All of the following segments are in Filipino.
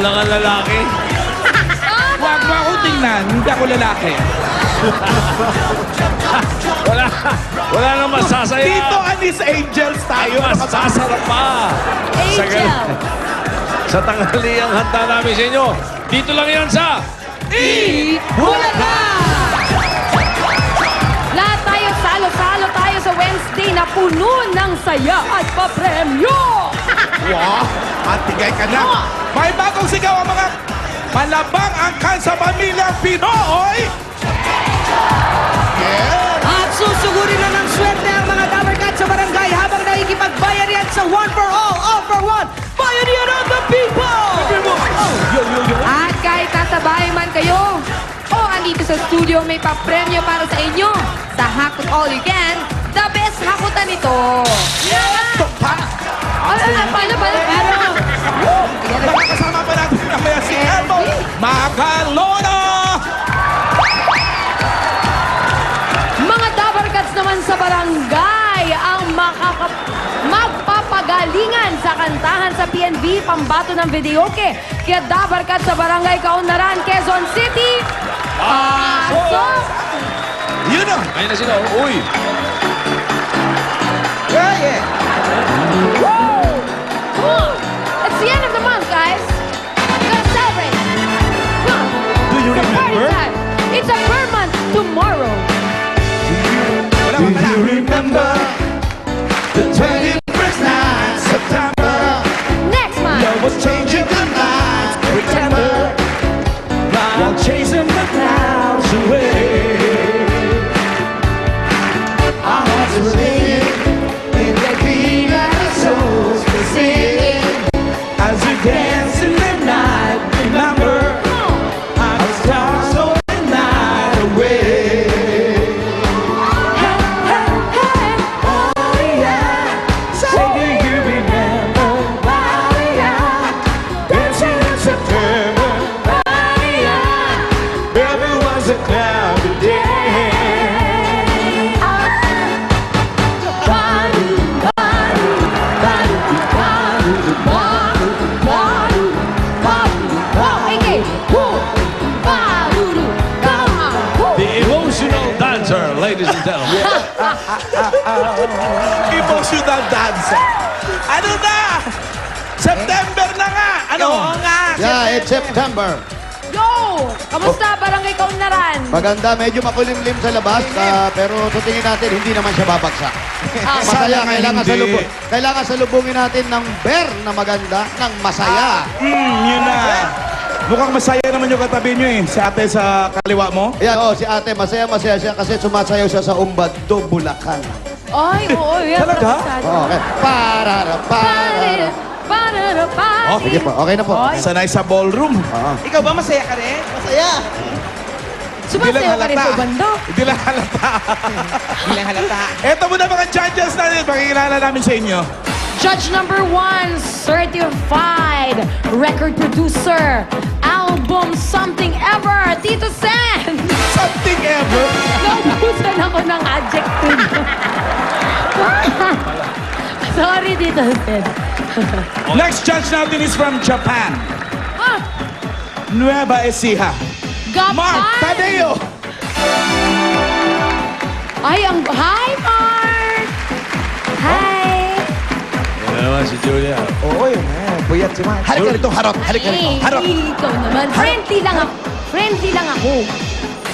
lang ang lalaki. Huwag mo akong tingnan, hindi ako lalaki. Wala nang masasaya. Dito, Anis Angels tayo. Masasarap pa. Angel. Sa tanghaliang handa namin sa inyo. Dito lang yan sa... Bulaga! Lahat tayo, salo-salo tayo sa Wednesday na puno ng saya at papremyo! Wow, matigay ka na. May bagong sigaw ang mga malabang angkan sa pamilyang Pinoy. At susugurin na ng swerte ang mga Dabarkat sa barangay habang nakikipagbayad yan sa One for All for One. Pioneer of the People! At kahit nasa bahay man kayo, o andito sa studio, may papremyo para sa inyo. Sa Hakot All You Can, the best hakutan ito. Paano? Kasama pa natin mamaya si Elmo Magalona. Mga Dabarkats naman sa barangay ang magpapagalingan sa kantahan sa PNB, pambato ng videoke. Kaya Dabarkats sa barangay Kaunlaran, Quezon City, pasok! Yun o. Ayun na sila. Uy. Woo! It's the end of the month, guys. Let's celebrate. Come on. Do you It's a party remember? time. It's a per month tomorrow. Do you remember the 21st night September? Next month. Love was changing the night, pretender, while chasing the clouds away. Our hearts were singing, in the beat and our souls were singing, as we dance in the night. Remember, our stars stole the night away. Oh yeah, say do you remember? Oh yeah, dancing in September. Oh yeah, baby was a cloudy day. The emotional dancer, ladies and gentlemen. Emotional dancer. Ano na? September na nga. Ano? Oo nga. Yeah, it's September. Yo! Kamusta barangay Kaunlaran? Maganda, medyo makulimlim sa labas, pero sa tingin natin, hindi naman siya babagsak. Masaya, Sana nga kailangan salubungin natin ng bear na maganda, ng masaya. Yun na. Mukhang masaya naman yung katabi nyo eh. Si ate sa kaliwa mo. Ayan, si ate, masaya siya kasi sumasayaw siya sa Umbado, Bulacan. Ay, oo. Yan, Talaga? Okay. Oh, Sige po, okay na po. Sanay sa ballroom. Ikaw ba masaya ka rin? Masaya. Sumasayaw ka rin sa bando. Hindi lang halata. Bilang halata. Eto muna mga judges natin. Pakikilala namin sa inyo. Judge number 1, certified record producer, album Something Ever, Tito Sen. Something ever. Naubusan ako ng adjective. Sorry, Tito Sen. Next judge natin is from Japan. Ah, Nueva Ecija. Mark Gapan. Tadeo. Ay, Hi, Mark! Hi! Yan naman si Julia. Oo, yun. Buyat si Mark. Halika rito, harap. Halika rito, harap. Ikaw naman. Friendly lang ako. Friendly lang ako.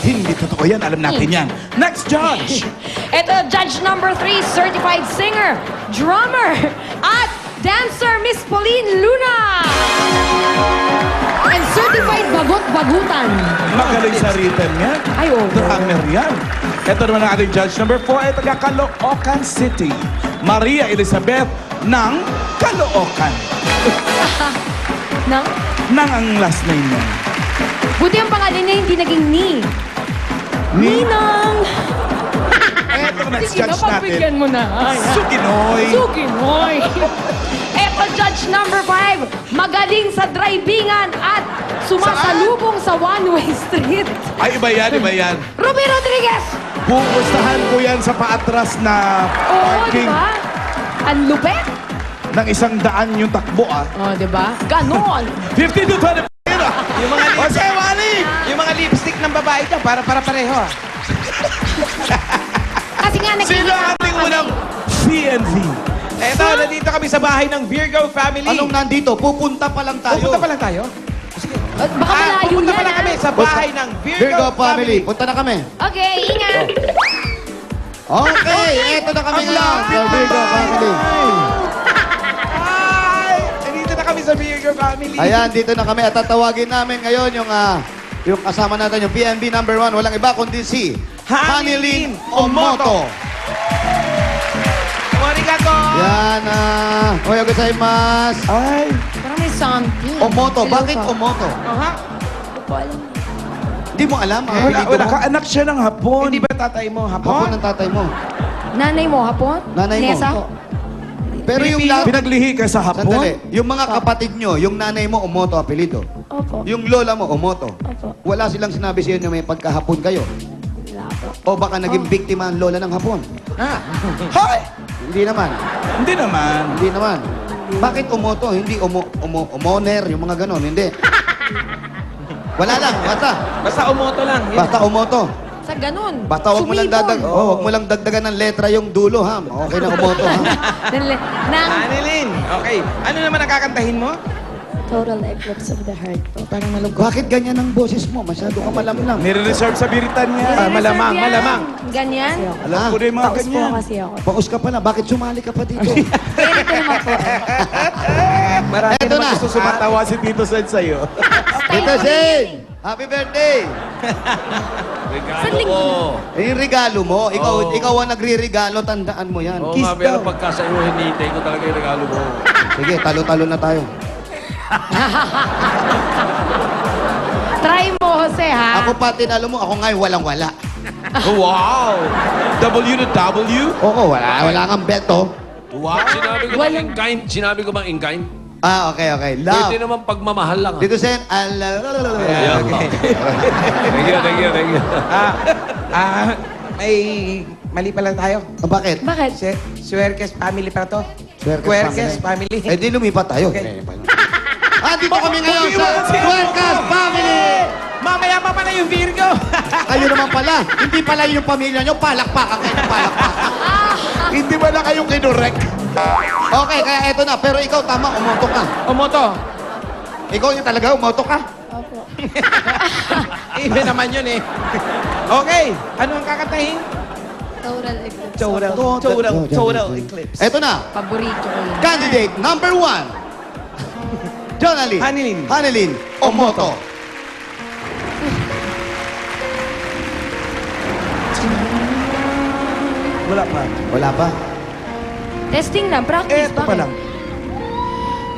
Hindi totoo yan. Alam natin yan. Next judge. Ito, judge number 3, certified singer, drummer, at dancer, Miss Pauline Luna. And certified bagot-bagutan. Magaling sa rhythm yan. Ay, oo. Drummer yan. Ito naman ang ating judge number 4 ay taga Caloocan City. Maria Elizabeth ng Caloocan. Nang? Nang ang last name niya. Buti ang pangalan niya hindi naging ni. Ninang! Ito ang next Sige na, judge natin. pagbigyan mo na. Ay, Suginoy. Suginoy. Eto, judge number 5, magaling sa drivingan at sumasalubong sa one-way street. Ay, iba yan, iba yan. Ruby Rodriguez! Pupustahan ko yan sa paatras na Oo, di parking. ba? Ang lupet. ng 100 yung takbo, ah. Oh, di ba? Ganon! 50 to 20. Yung mga Jose Wally! Yung mga lipstick ng babae dyan, para pareho ah. Kasi nga Sino ang ating unang PNV? Eto, nandito kami sa bahay ng Virgo family. Anong nandito? Pupunta pa lang tayo. Pupunta pa lang tayo? Baka malayo pupunta yan, pa lang kami ah. sa bahay ng Virgo family. Punta na kami. Okay, ingat. Okay, eto na kami Ang ngayon lapit sa Virgo family. Ay! Nandito na kami sa Virgo family. Ayan, dito na kami at tatawagin namin ngayon yung kasama natin, yung PNB number 1. Walang iba kundi si Hanilin Omoto. Arigato! Yan, oya gozaimasu. Ay, Parang may something. Omoto, Hello bakit pa. Omoto? Aha. Hindi mo alam, ang wala, apelido wala. mo. Kaanak siya ng Hapon. Hindi ba tatay mo Hapon hapon? ng tatay mo. Nanay mo, hapon? Nanay mo. Nesa? Pero yung lahat, Pinaglihi ka sa Hapon? sandali, yung mga kapatid nyo, yung nanay mo, Omoto, apelido. Opo. Yung lola mo, Omoto. Opo. Wala silang sinabi sa inyo na may pagkahapon kayo. Wala po. O baka naging biktima ang lola ng hapon. Ah. Hoy! Hindi naman. Hindi naman. Hindi naman. Bakit Omoto? Hindi Omoner, yung mga ganon. Hindi. Wala lang, basta. Basta umoto lang. Yun. Basta Omoto. Sa ganun. Basta huwag mo lang huwag mo lang dagdagan ng letra yung dulo, ha? Okay na Omoto, ha? Nang Annalyn, okay. Ano naman ang kakantahin mo? total eclipse of the heart po. Parang malungkot. Bakit ganyan ang boses mo? Masyado ka malamlam. Nire-reserve sa biritan niya. malamang, Reserve yan. malamang. Ganyan? Alam ko na yung mga Paus po ganyan. kasi ako. Paus ka pa na. Bakit sumali ka pa dito? Pwede naman po. Marami Eto naman na. gusto Sumatawa si Tito Sen sa'yo. Tito Sen! Happy birthday! Regalo ko. Yung regalo mo, Oo. ikaw ang nagre-regalo, tandaan mo yan. Oo Kiss nga, pero daw. pagka sa'yo, hinihintay ko talaga yung regalo mo. Sige, talo-talo na tayo. Try mo, Jose, ha? Ako pa, tinalo mo, ako ngayon walang-wala. Wow! W to W? Oo, wala kang bet, oh. Wow. Sinabi ko bang in kind? Sinabi ko bang in kind? Ah, okay. Love. Pwede naman pagmamahal lang. Dito, Sen, Yeah, okay. Thank you. May mali pala tayo. Bakit? Bakit? Suerkes family para to. Suerkes family. Eh, di lumipat tayo. Okay. Dito kami ngayon sa Suercas Family! Mamaya pa pala yung Virgo. Kayo naman pala, hindi pala yung pamilya nyo, palakpakan kayo, palakpakan. Hindi ba na kayong kinurek? Okay, kaya eto na. Pero ikaw, tama, umoto ka. Umoto. Ikaw yung talaga, umoto ka. Opo. Iba naman yun eh. Okay. Ano ang kakantahin? Total eclipse. Total eclipse. Eto na, Paborito ko yun. candidate number 1. Jonalyn. Hanilin. Omoto. Wala pa. Wala pa. Testing lang, practice. Eto pa lang.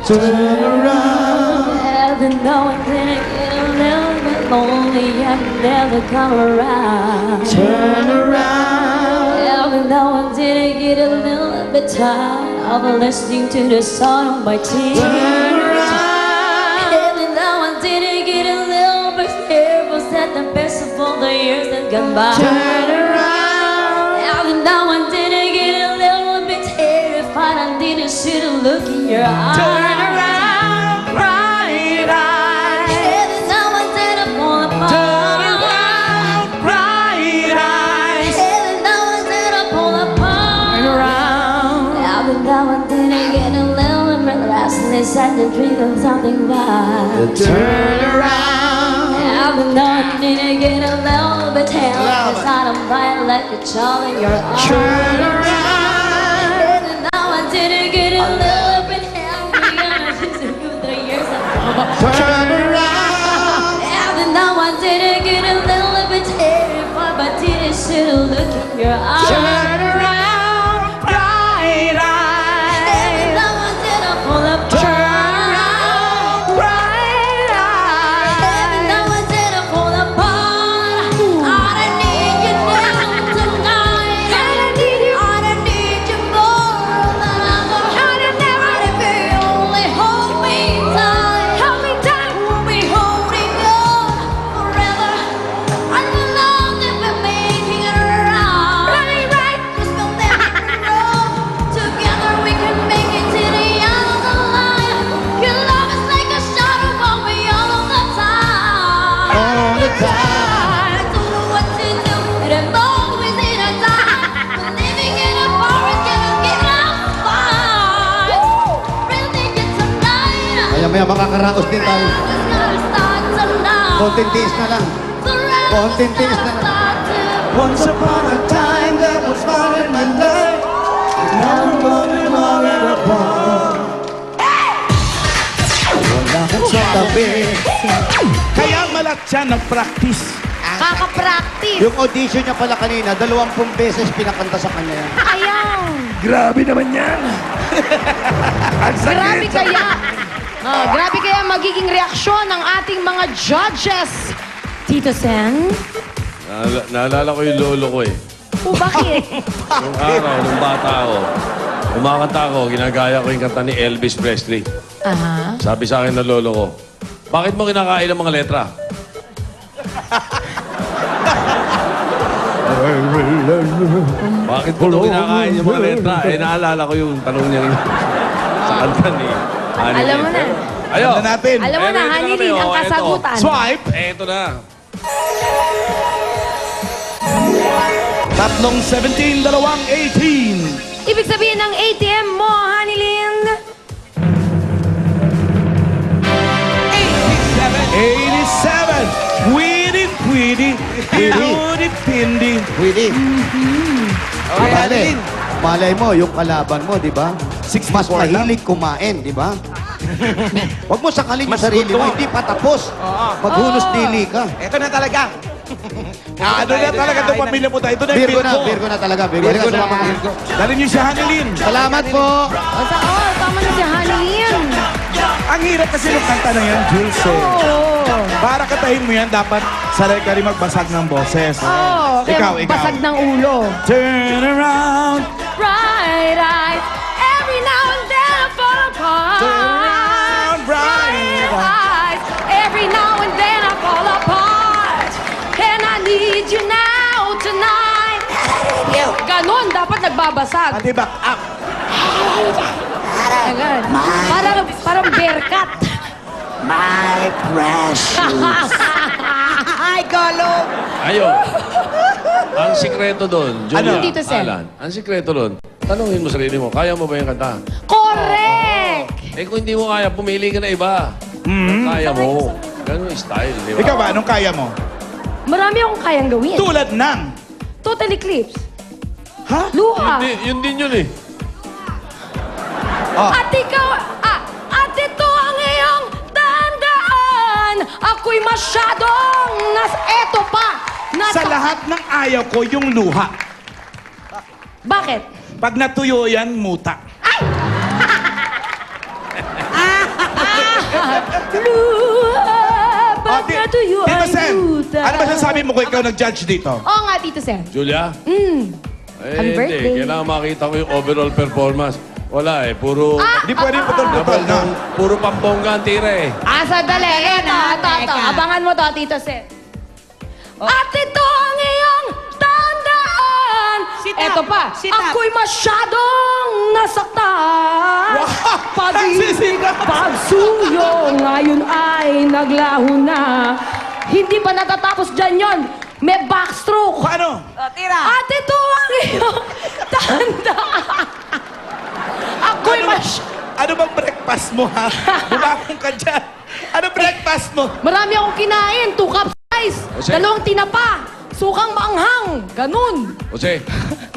Turn around. Never know I'm gonna get a little bit lonely. I can never come around. Turn around. Never know I didn't get a little bit tired of listening to the song of my tears. Turn around. Even though I didn't get a little bit nervous at the best of all the years that gone by. Turn around. Even though I didn't get a little bit terrified, I didn't see the look in your eyes. Turn around, bright eyes. Even though I didn't fall apart. Turn around, bright eyes. Even though I didn't fall apart. Turn around. Even though I didn't get a little bit restless at the dream of something bad. Turn around. Even though I didn't get a little bit helpless, inside I'm fire like a child in your arms. Turn around. Even though I didn't get a little bit healthy, and I just knew the years that Turn around. even though I didn't get a little bit terrified, but didn't see the look in your eyes. Turn around, bright eyes. Even though I didn't fall apart. Turn around, bright Even eyes. though I didn't fall apart. I need you now tonight. I need you more than ever. I feel only hold me tight. We'll be holding on forever. I know that we're making it around. Maya-maya makakaraos din tayo. Konting tiis na lang. Konting tiis na lang. Once upon a time that was fun in my life. Now I'm running all apart. Wala kang sa tabi. Kaya malat siya nag-practice. Kaka-practice. Yung audition niya pala kanina, 20 beses pinakanta sa kanya yan. Ayaw. Grabe naman yan. Ang Grabe sakit. kaya. Grabe kaya magiging reaksyon ng ating mga judges. Tito Sen? Naalala ko yung lolo ko eh. O bakit? Nung araw, nung bata ako, kumakanta ako, ginagaya ko yung kanta ni Elvis Presley. Aha. Sabi sa akin ng lolo ko, bakit mo kinakain ang mga letra? Bakit mo ito kinakain yung mga letra? Eh, naalala ko yung tanong niya sa kanta ni Honey Alam mo Lin. na. Ayo! Ano natin? Alam mo na, ready Honey kami. Lin, ang Oh, eto. kasagutan. Swipe. Eto na. Tatlong 17, dalawang 18. Ibig sabihin ng ATM mo, Honey Lin? 87. Pwede, pwede. Pwede, pindi. Pwede. Okay, Malay, Adeline. malay mo, yung kalaban mo, di ba? 64 Mas lang. mahilig kumain, di ba? Huwag mo sakalin yung sarili mo, hindi pa tapos. Maghunos dili ka. Ito na talaga. Ano na talaga itong pamilya mo tayo? Ito na yung Virgo na talaga. Virgo Virgo na. na. Virgo. Dali niyo si Hanilin. Salamat po. Tama na si Honey Lin. Ang hirap kasi ng kanta na yan, Jules. Para katahin mo yan, dapat sanay ka rin magbasag ng boses. Oh, Ikaw. basag ng ulo. Turn around. Bright eyes, every now and then I fall apart. Turn around, bright eyes, every now and then I fall apart. And I need you now tonight. Ganon, dapat nagbabasag. Ate, back up. Ayan. Parang berkat. My precious. Ay, galo. Ayo. Ang sikreto doon, Julia, Ano? Tito Sen. Alan, ang sikreto doon, tanungin mo sarili mo, kaya mo ba yung kanta? Correct! Eh kung hindi mo kaya, pumili ka na iba. Ang kaya mo. Ganun yung style, di ba? Ikaw ba, anong kaya mo? Marami akong kayang gawin. Tulad ng... Total eclipse. Ha? Luha. Yun din yun eh. At ikaw, at ito ang iyong tandaan. Ako'y masyadong eto pa. Sa lahat ng ayaw ko, yung luha. Bakit? Pag natuyo yan, muta. Luha, pag natuyo Tito ay Sen, luta. ano ba sasabi mo kung ikaw nag-judge dito? Oo nga, Tito Sen. Julia? Eh, Happy birthday. Hindi. Kailangan makita ko yung overall performance. Wala eh. Puro... Hindi pwede putol-putol na. Puro pampongga ang tira eh. Sandali. Ito. Abangan mo to, Tito Sen. At ito ang iyong tandaan. Sit up. Eto pa. Sit up. Ako'y masyadong nasaktan. Wow! Nagsisigaw. Pagsuyo ngayon ay naglaho na. Hindi pa natatapos dyan yon. May backstroke. Paano? Tira. At ito ang iyong tandaan. Ako'y Ano bang breakfast mo, ha? Bumakong ka dyan. Ano breakfast mo? Marami akong kinain. 2 cups rice. Jose. 2 tinapa. Sukang maanghang. Ganun. Jose,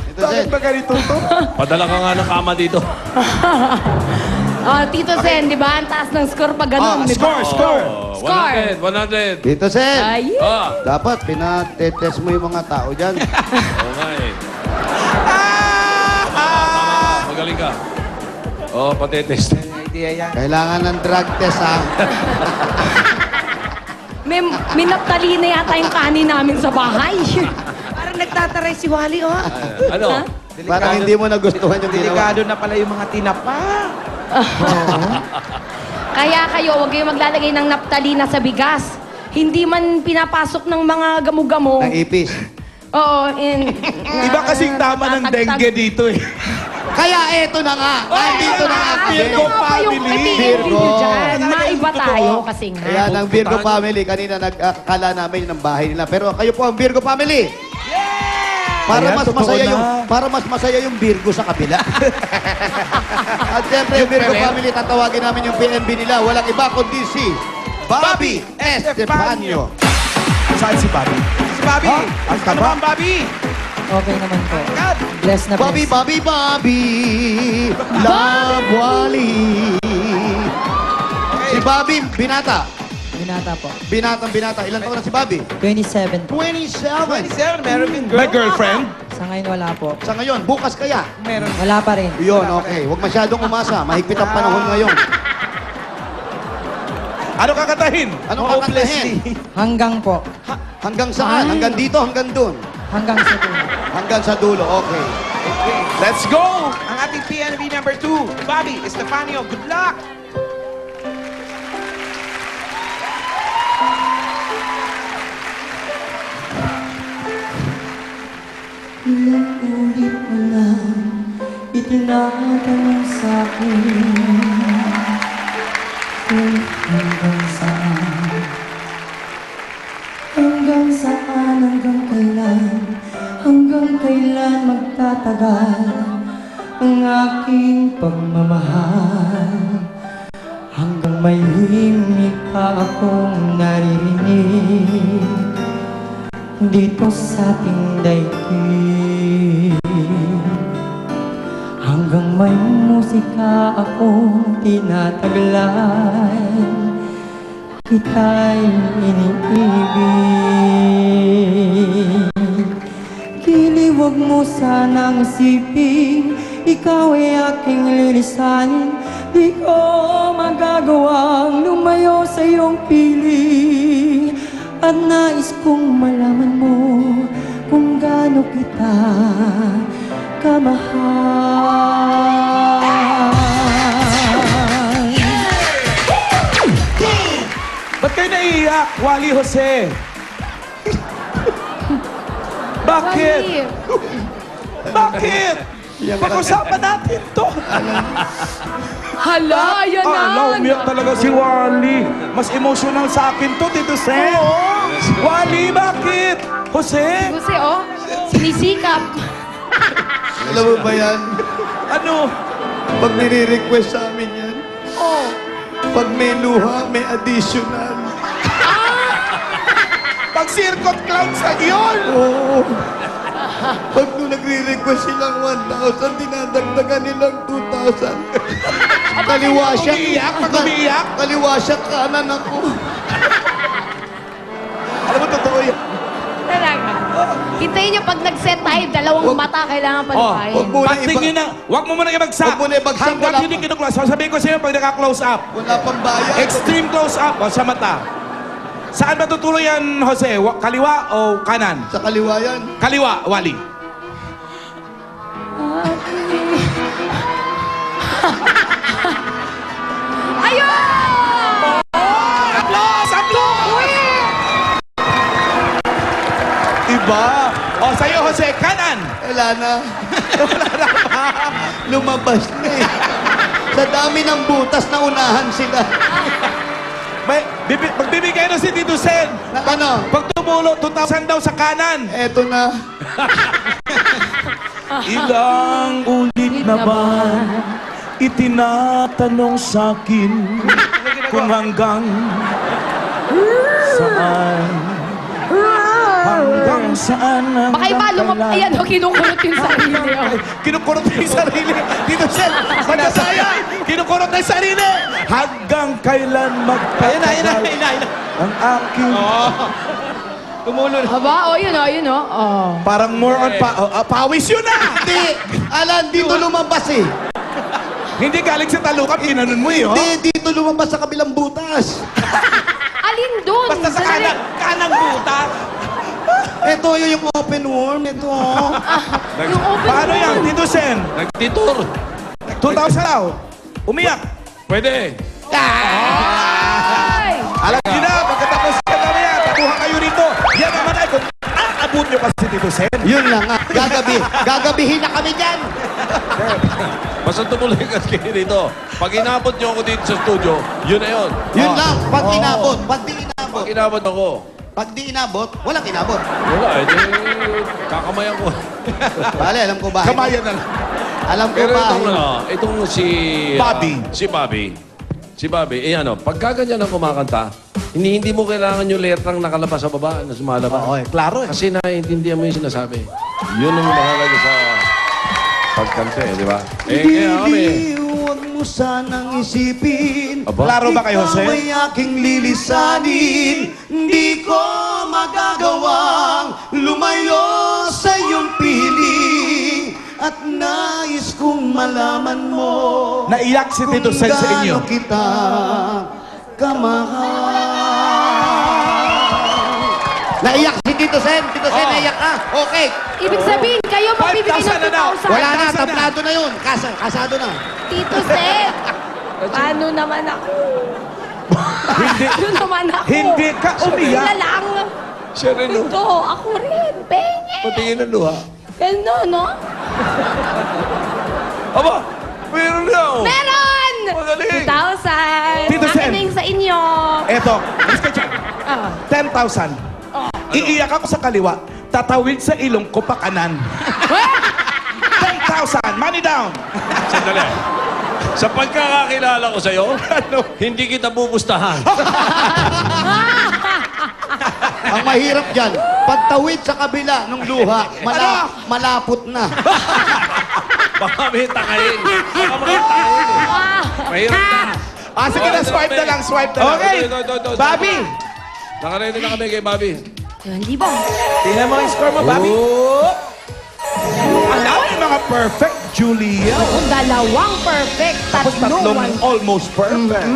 Ito, Bakit Sen. ba ganito to? padala ka nga ng kama dito. Tito Sen, di ba? Ang taas ng score pag ganun. di ba? Score. Oh, Score. 100. Dito, Sen. Ay. Dapat pinatetest mo yung mga tao dyan. Oo nga eh. Magaling ka. Oo, patetest. Idea yan. Kailangan ng drug test, ha? May naptalina yata yung kanin namin sa bahay. Parang nagtataray si Wally, oh. Ano? Parang hindi mo nagustuhan yung ginawa. Delikado na pala yung mga tinapa. Kaya kayo, huwag kayong maglalagay ng naptalina sa bigas. Hindi man pinapasok ng mga gamo-gamo. Ng ipis. Oo. Iba kasing tama ng dengue dito eh. Kaya eto na nga. Nandito na nga. Virgo family. Virgo. Maiba tayo kasi nga. Kaya ng Virgo family, kanina nagkakala namin ng bahay nila. Pero kayo po ang Virgo family. Para Ayan, mas totoo masaya na. yung yung Virgo sa kabila. At siyempre yung Virgo family, tatawagin namin yung PNB nila. Walang iba kundi si Bobby Estefanio. Saan si Bobby? Si Bobby! Ha? Ang ka naman, Bobby! Okay naman po. God! Bless na Bobby, bless. Bobby, Bobby, Love Wally. Si Bobby, binata. Binata po. Binata. Ilan taon na si Bobby? 27 po. 27. 27, meron din girl. May girlfriend? Sa ngayon wala po. Sa ngayon, bukas kaya. Meron. Wala pa rin. Yun, okay. Huwag masyadong umasa. Mahigpit ang panahon ngayon. Ano kakatahin? Anong kakantahin? Hanggang po. Hanggang saan? Hanggang dito, hanggang doon. Hanggang sa dulo. Hanggang sa dulo, okay. Okay, let's go! Ang ating PNB number 2, Bobby Estefanio. Good luck! Ilang ulit mo lang itinatanong sa'kin kung hanggang saan, hanggang kailan magtatagal ang aking pagmamahal, hanggang may himig pa akong naririnig dito sa ating daigdig, hanggang may musika akong tinataglan, kita'y iniibig. Kiliwag mo sanang isipin, ikaw ay aking lilisanin, di ko magagawang lumayo sa iyong piling. At nais kong malaman mo kung gaano kita kamahal. Ba't kayo naiiyak, Wally Jose? Bakit? Wally. Bakit? Pag-usapan natin to. Hala, yan na. Umiyak talaga si Wally. Mas emotional sa akin to, Tito Sen. Wally, bakit? Jose? Jose, oh. Sinisikap. Alam mo ba yan? Ano? Pag nire-request sa amin yan, Oh. pag may luha, may additional. Pag circuit clouds na yun! Oo. Pag nung nagre-request silang 1,000, dinadagdagan nilang 2,000. Kaliwa siya. Umiiyak? Pag umiiyak? Kaliwa siya, kanan ako. Alam mo, totoo yan. Talaga. Hintayin niyo pag nag-set tayo, dalawang mata kailangan palupain. Huwag muna Pagtingin na, huwag mo muna ibagsak. Huwag mo na ibagsak, Hanggat wala hindi pa. kinuklose. Sasabihin ko sa'yo pag naka-close up. Wala pang bayad. Extreme close up o sa mata. Saan ba tutuloy yan, Jose? Kaliwa o kanan? Sa kaliwa yan. Kaliwa, Wally. Ayun! Applause! Applause! Iba. O, sa'yo, Jose, kanan. Wala na. Lumabas na eh. Sa dami ng butas na unahan sila. Magbibigay na si Tito Sen. Na ano? Pag tumulo, 2,000 daw sa kanan. Eto na. Ilang ulit na ba itinatanong sa'kin kung hanggang saan ang Baka iba, ayan, oh, kinukulot yung sarili. Oh. Kinukurot na yung sarili. Tito Sen, magkasaya. Kinukurot na yung sarili. Hanggang kailan magtatagal ang aking... Tumulo na. Aba, oh, yun, oh, yun, oh. Oh. Parang more on pawis yun na. Hindi. Alan, dito lumabas eh. Hindi galing sa talukan, pinanon mo eh. oh. Hindi, dito lumabas sa kabilang butas. Alin dun? Basta sa Sandali. kanang buta. Ito yung open worm. Ito. Yung open Paano yan, world. Tito Sen? Nagtitur. 2,000 daw. Umiyak. Pwede. Ay! Alam niyo na, pagkatapos ka na yan, tabuhan kayo rito. Yan naman ay kung aabot niyo pa si Tito Sen. Yun lang ah. Gagabihin na kami dyan. Basta tumuloy ka kayo dito. Pag inabot niyo ako dito sa studio, yun na yun. Yun lang. Pag Oo. inabot. Pag di inabot. Pag inabot ako, Pag di inabot, walang inabot. Wala, edi kakamayan ko. Bale, alam ko ba? Kamayan na lang. Alam ko Pero ba? itong si... Bobby. Si Bobby, pagka ganyan ang kumakanta, hindi mo kailangan yung letrang nakalabas sa baba, na sumalabas. Oo, klaro eh. Kasi naiintindihan mo yung sinasabi. Yun ang mahalaga sa pagkanta eh, di ba? Kaya kami. Huwag mo sanang isipin. Aba? Klaro ba kayo, Jose? Ikaw ay aking lilisanin. Hindi ko magagawang lumayo sa iyong piling. At nais kong malaman mo Naiyak si Tito Sen sa inyo. kung gaano kita kamahal. Naiyak si Tito Sen. Tito Sen, naiyak ka. Okay. Ibig sabihin, kayo magbibigay 5,000 na ng daw. 2,000. Wala na, tablado na yun. Kasado na. Tito Seth, paano naman ako? Hindi. Yun naman ako. Hindi ka umiyak. Wala lang. Siya rin, no? Ito, ako rin. Penye. Patingin ng luha. Gano'n, no? Aba, meron na oh. Meron! Magaling. 2,000. Tito Sen. Akin na yung sa inyo. Eto, alis ka dyan. Ah. 10,000. Iiyak ako sa kaliwa. Tatawid sa ilong ko pa kanan. 10,000. Money down. Sandali. Sa pagkakakilala ko sa'yo, hindi kita bubustahan. Ang mahirap dyan, pagtawid sa kabila ng luha, malapot na. Baka may takayin. Baka may takayin. Mahirap na. Sige na, swipe na lang, swipe na lang. Okay. Ito. Bobby. Nakaready na kami kay Bobby. 1,000. Tingnan mo yung score mo, Bobby. Alam yung mga perfect, Julia. Kung dalawang perfect, Tapos tatlong one. almost perfect.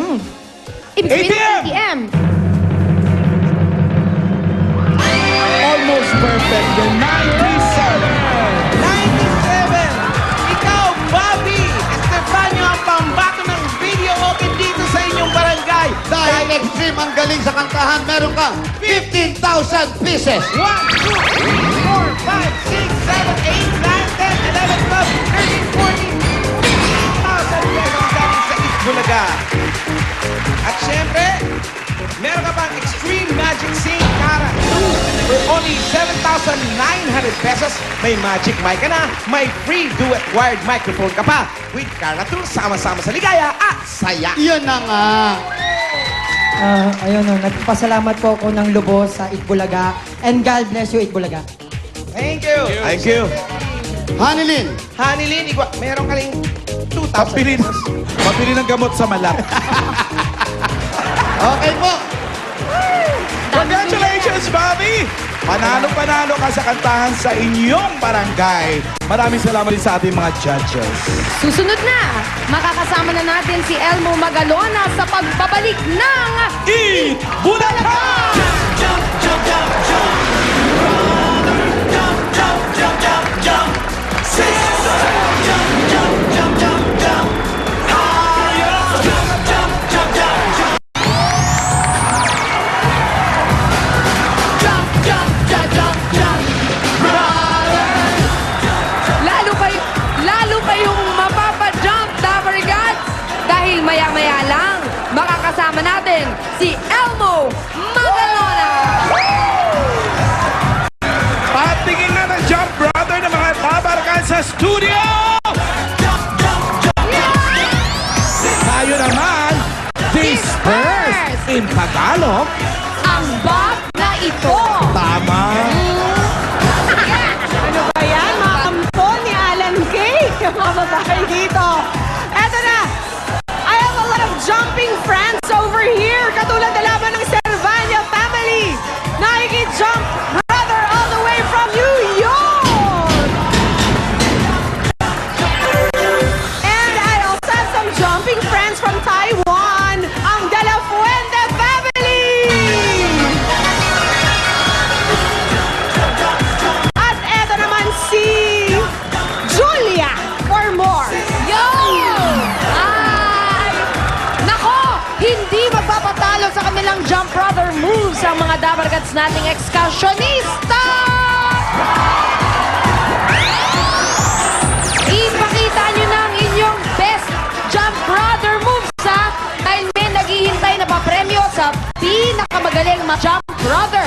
Ibig sabihin, ATM. ATM. Almost perfect. The 97. 97. Ikaw, Bobby Estefanio, ang pambato ng video okay dito sa inyong barangay. Dahil extreme ang galing sa kantahan, meron kang 15,000 pieces. 1, 2, 3, 4, 5, 6, 7, 8, 9, 10, 11, 12, 13, 14, 15,000 pesos galing sa Itbulaga. At syempre, meron ka pang Extreme Magic Sing Cara 2 for only 7,900 pesos. May Magic Mic ka na, may free duet wired microphone ka pa. With Cara 2, sama-sama sa ligaya at saya. Yan na nga. Ayun, nagpasalamat po ako ng lubos sa Itbulaga. And God bless you, Itbulaga. Thank you. Thank you. Hanilin, Hanilin, meron ka rin 2,000 pesos. Pabili ng gamot sa malat. okay po. Congratulations, Bobby! Panalo-panalo ka sa kantahan sa inyong barangay. Maraming salamat din sa ating mga judges. Susunod na, makakasama na natin si Elmo Magalona sa pagbabalik ng Bulacan! Lalo kayong mapapa-jump, Dabber Gods! Dahil maya-maya lang, makakasama natin si Elmo Magalona! Patingin na ng Jump Brother ng mga tabarkan sa studio! Tayo naman, disperse in Tagalog. Ang bag na ito! Tama. Ano ba yan? Mga kampo ni Alan Kay. Mga babae dito. Eto na. I have a lot of jumping friends over here. Katulad na lamang ng Cervania family. Nakikijump brother all the way from New York. And I also have some jumping friends from Taiwan. Ang De La Fuente family. At eto naman si Julia for more. Yo! Ay! Nako! Hindi magpapatalo sa kanilang jump brother moves ang mga Dabber Gods nating excursionista! Ipakita nyo na ang inyong best jump brother moves, ha? Dahil may naghihintay na papremyo sa pinakamagaling jump brother.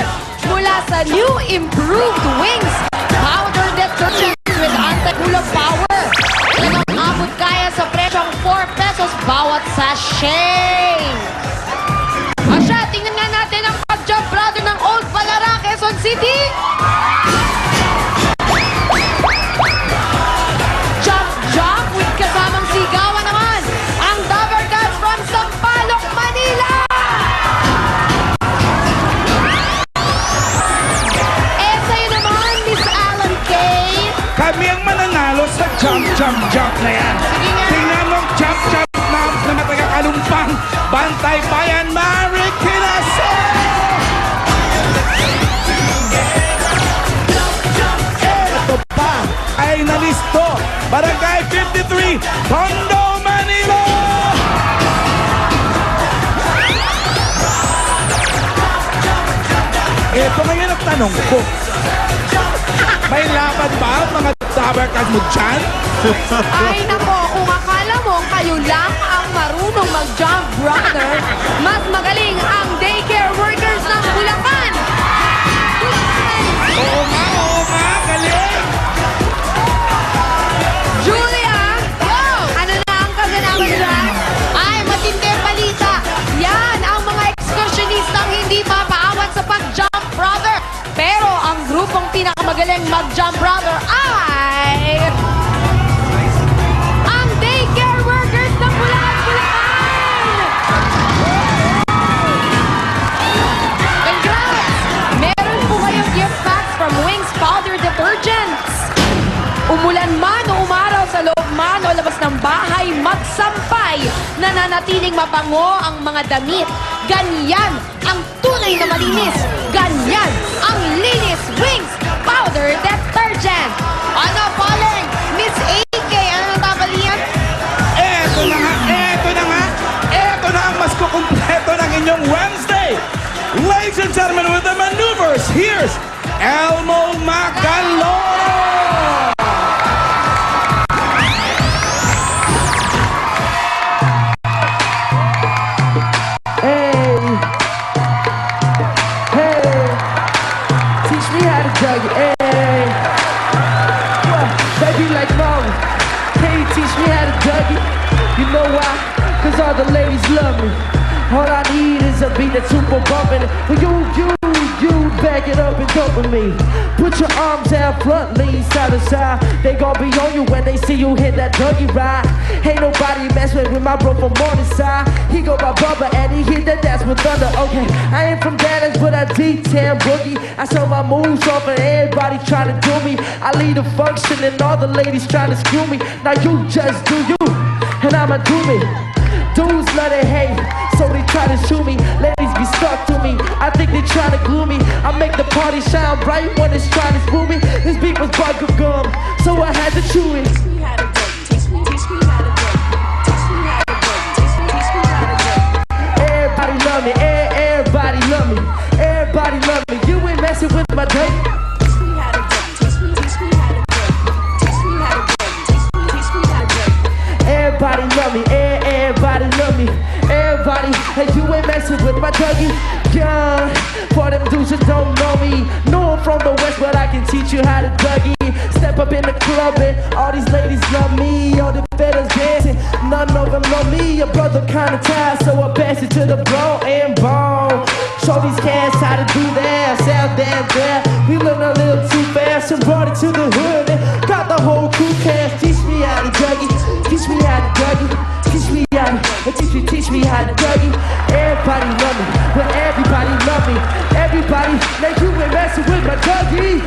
the new improved Wings Powder Detergent with anti-kulog power. Talagang abot kaya sa presyong 4 pesos bawat sachet. Asya, tingnan nga natin ang pag-jump brother ng Old Balara, Quezon City. Jump with kasamang sigawan naman ang Dabber Cats from Sampaloc, Manila. Eh, sa'yo naman, Miss Alan Kay. Kami ang mananalo sa jump na yan. Sige nga. Tingnan mo ang jump na matagakalumpang Bantay Bayan Marikina Ito pa ay nalisto. Barangay 53, Tondo, Manila! Ito ngayon ang tanong ko. May laban ba ang mga tabarkas mo dyan? Ay nako, kung akala mo kayo lang ang marunong mag-jump brother, mas magaling ang daycare workers ng Bulacan. Oo nga, galing! Julia, ano na ang kaganapan nila? Ay, matinding balita. Yan ang mga excursionistang hindi mapaawat sa pag-jump brother. Pero ang grupong pinakamagaling mag-jump brother ay ang daycare workers ng Bulacan! Congrats! Meron po kayong gift packs from Wings Powder Detergents. Umulan man o umaraw sa loob man o labas ng bahay, magsampay, nananatiling mabango ang mga damit. Ganyan ang tunay na malinis. Ganyan ang linis Wings Powder Detergent. Ano, Pauling? Miss AK, ano nang babalian? Ito na ang mas kukumpleto ng inyong Wednesday. Ladies and gentlemen, with the maneuvers, here's Elmo Magaloro! Teach me how to jug it, hey. Baby like mama, can you teach me how to jug it? You know why? Cause all the ladies love me. All I need is a beat that's super bumpin'. You back it up and go with me. Put your arms out front, lean side to side. They gon' be on you when they see you hit that doggy ride. Ain't nobody messing with my bro from Morningside. He go by Bubba and he hit that dance with thunder. Okay, I ain't from Dallas, but I D10 boogie. I show my moves off and everybody tryna do me. I lead a function and all the ladies tryna screw me. Now you just do you, and I'ma do me. Dudes love to hate, so they try to shoot me. Ladies be stuck to me, I think they try to glue me. I make the party shine bright when it's trying to screw me. This beat was bubble gum, so I had to chew it. Everybody love me, everybody love me, everybody love me. You ain't messing with my tape. Everybody love me, everybody love me, everybody. Hey, you ain't messing with my Dougie. Yeah, for them dudes that don't know me. Know I'm from the West, but I can teach you how to Dougie. Step up in the club and all these ladies love me. All the fellas dancing, none of them love me. Your brother kinda tired, so I pass it to the bro and bone. Show these cats how to do that, out there. We learn a little too fast and brought it to the hood and got the whole crew cast. Teach me how to Dougie, teach me how to Dougie, teach me how to, teach me how to Dougie. Everybody love me, but everybody love me. Everybody, like you ain't messing with my Dougie.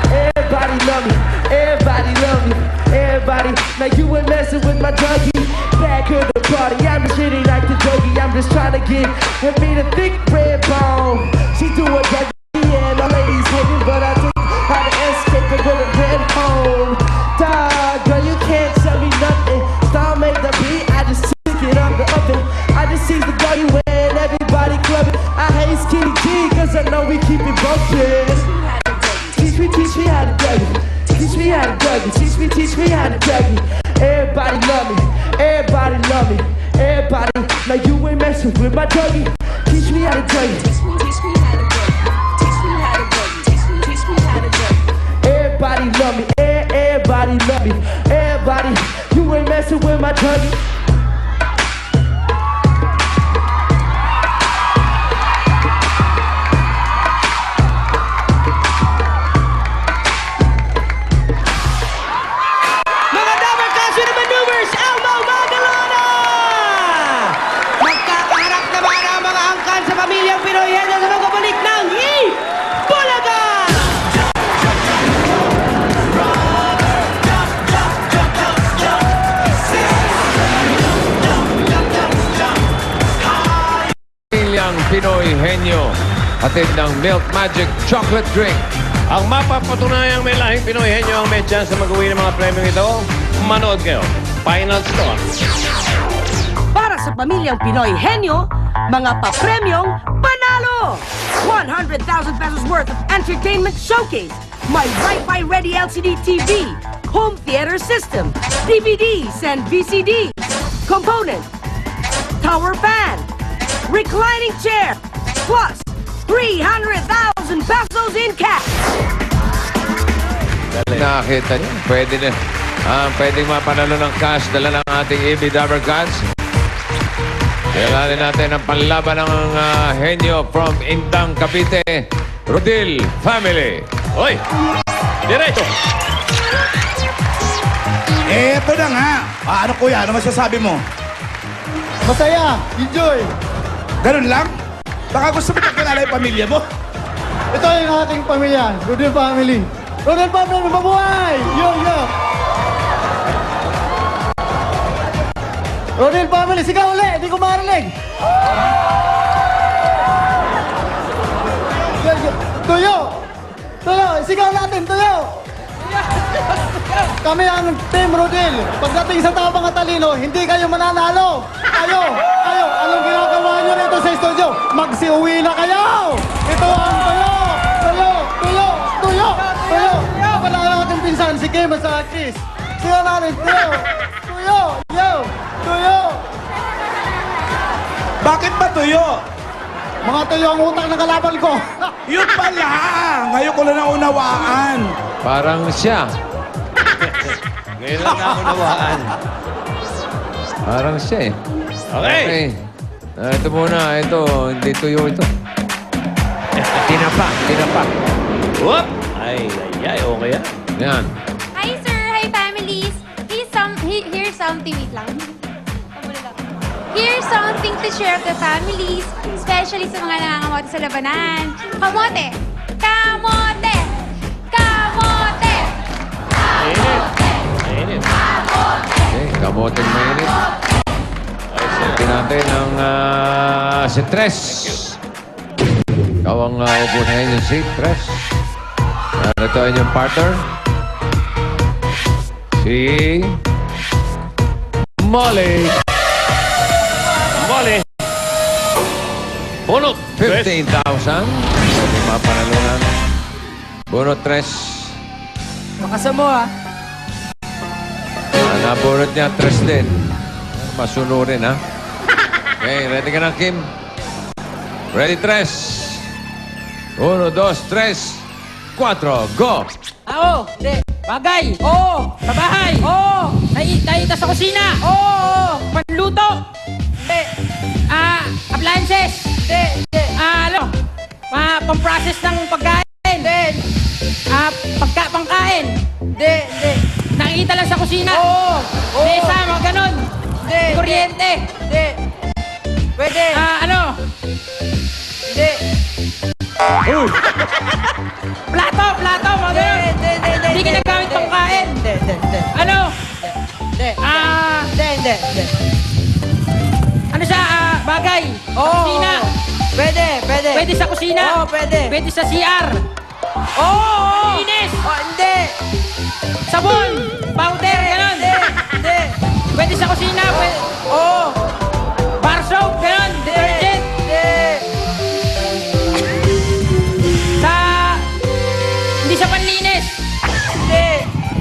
Everybody love me, everybody love me, everybody. Now you ain't messing with my Dougie. Back of the party, I'm just hitting like the Dougie. I'm just trying to get me the thick red bone. She do a Dougie and the ladies hating, but I think how to escape it with a red home. Dog, girl, you can't tell me nothing. Star make the beat, I just took it up the oven. I just see the Dougie when everybody clubbing. I hate Skinny G, cause I know we keep it bumpin'. Teach me how to Dougie. Teach me how to Dougie. Teach me how to Dougie. Everybody love me. Everybody love me. Everybody, like you ain't messing messing with my druggie. Teach me how to drug it. Everybody love me, everybody love me, everybody. You ain't messing with my druggie. Mga Dabber Cats with the maneuvers, Elmo Magalona! Magkakaharap naman ang mga angkan sa pamilyang Pinoy Henyo sa magbabalik ng Bulaga! Pamilyang Pinoy Henyo, hatid ng Milk Magic Chocolate Drink. Ang mapapatunayang may lahing Pinoy Henyo ang may chance na mag-uwi ng mga premyong ito. Manood kayo. Final Store. Para sa pamilyang Pinoy Henyo, mga papremyong panalo! 100,000 pesos worth of entertainment showcase. May Wi-Fi ready LCD TV, home theater system, DVDs and VCDs, component, tower fan, reclining chair, plus 300,000 pesos in cash. Nakakita niyo, pwede na. Pwedeng mapanalo ng cash, dala ng ating AB Dabber Cats. Kailangan natin ang panlaban ng Henyo from Indang, Cavite, Rodil Family. Hoy! Diretso! Eto na nga. Ano kuya, ano masasabi mo? Masaya! Enjoy! Ganun lang? Baka gusto mo pagkilala yung pamilya mo? Ito yung aking pamilya, Rodel Family. Rodel Family, mabuhay! Yo, yo! Rodel Family, sigaw ulit! Hindi ko marinig! Tuyo! Tuyo! Sigaw natin, tuyo! Kami ang Team Rodel. Pagdating sa tapang at talino, hindi kayo mananalo. Kayo! Anong ginagawa nyo rito sa studio? Magsiuwi na kayo! Ito ang tuyo! Ako lang ang ating pinsan, si Kim at sa Chris. Sigaw natin, tuyo! Tuyo! Bakit ba tuyo? Mga tuyo ang utang ng kalaban ko. Yun pala! Ngayon ko lang naunawaan. Parang siya. Ngayon lang nakunawaan. Parang siya eh. Okay. Ito muna. Ito. Hindi tuyo ito. Tinapak. Whoop! Ay. Okay yan. Yan. Hi, sir. Hi, families. Here's something. Wait lang. Here's something to share with the families, especially sa mga nangangamote sa labanan. Kamote! Kamote! Kamote! Mainit. Okay, kamoteng mainit. Ay, sabihin natin ang si Tres. Ikaw ang upunahin yung si Tres. Ito ang inyong partner. Si Molly. Bunot 15,000. Hindi mapanalunan. Bunot 3. Makasa mo ha. Nabunot niya 3 din. Masunurin ha. Okay, ready ka na Kim? Ready 3. 1, 2, 3, 4, go! Oo, de. Bagay. Oo. Sa bahay. Oo. Naita sa kusina. Oo. Panluto. De. Appliances. De. Pang-process ng pagkain. De. Pangkain. De. Nakikita lang sa kusina. Oo. Mesa, mga ganon. De. Kuryente. De. Pwede. De. Plato, mga ganon. Hindi ginagamit pangkain. Ano siya, bagay? Kusina. Pwede sa kusina. Pwede sa CR. Linis. Hindi! Sabon. Powder, ganon. Pwede sa kusina. Bar soap, ganon. Detergent. Hindi sa panlinis.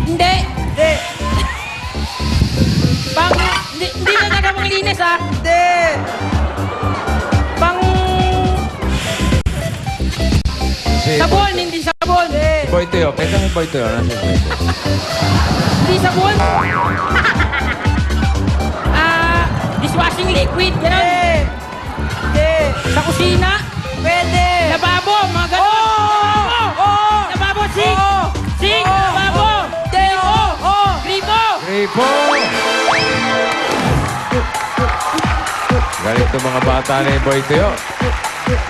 Hindi. Hindi na nagamang linis, ha? si... Sabon, hindi sabon. Si Boy Teo. Pwede si Boy Teo. Nasa si Boy Teo. Hindi sabon. Dishwashing liquid, gano'n. Sa kusina. Pwede. Lababo, mga gano'n. Lababo, sink. Sink, lababo. Gripo. Gripo! Galing itong mga bata ni Boy Teo.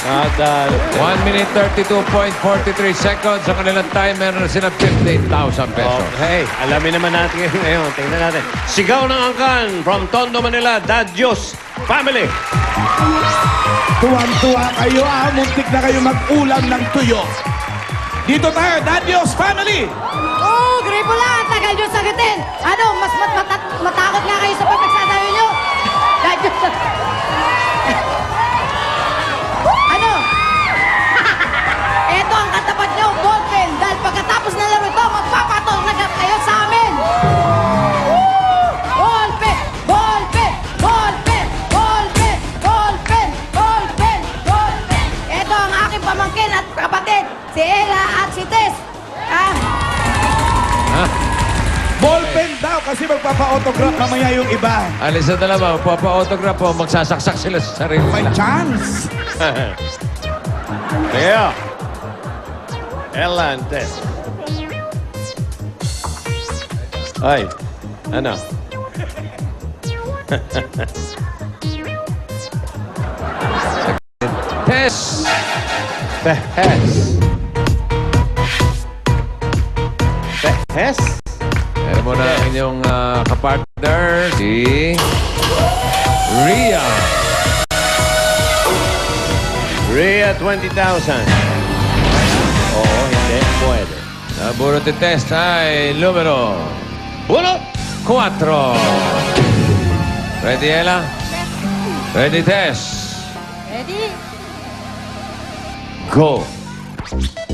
1 minute 32.43 seconds. Sa kanilang timer na sila 15,000 pesos. Okay, alamin naman natin ngayon. Tingnan natin. Sigaw ng Angkan from Tondo, Manila, Dad Diyos Family. Tuwang-tuwa kayo, muntik na kayo mag-ulam ng tuyo. Dito tayo, Dadios Family! Oh, gripo lang. Tagal nyo sagutin. Ano, mas matakot nga kayo sa pagkagsasabi nyo. Dahil nyo sa... Ano? Ito ang katapat nyo, ballpen. Dahil pagkatapos na laro ito, magpapatol na kayo sa amin. Ballpen! Ballpen! Ballpen! Ballpen! Ballpen! Ballpen! Ballpen! Ito ang aking pamangkin at kapatid, si Ella at si Tess. Ballpen daw kasi magpapa-autograph mamaya yung iba. Alis na dalawa. Papa-autograph po. Magsasaksak sila sa sarili May nila. chance. Teo. Ella and Tess. Ay, ano? Tess! Tess. Tess? Meron mo na ang inyong kapartner, si Ria. Rhea, 20,000. Oo, hindi. Pwede. Nabunot ni Tess ay numero Bunot! 4. Ready, Ella? Ready, Tess? Ready? Go!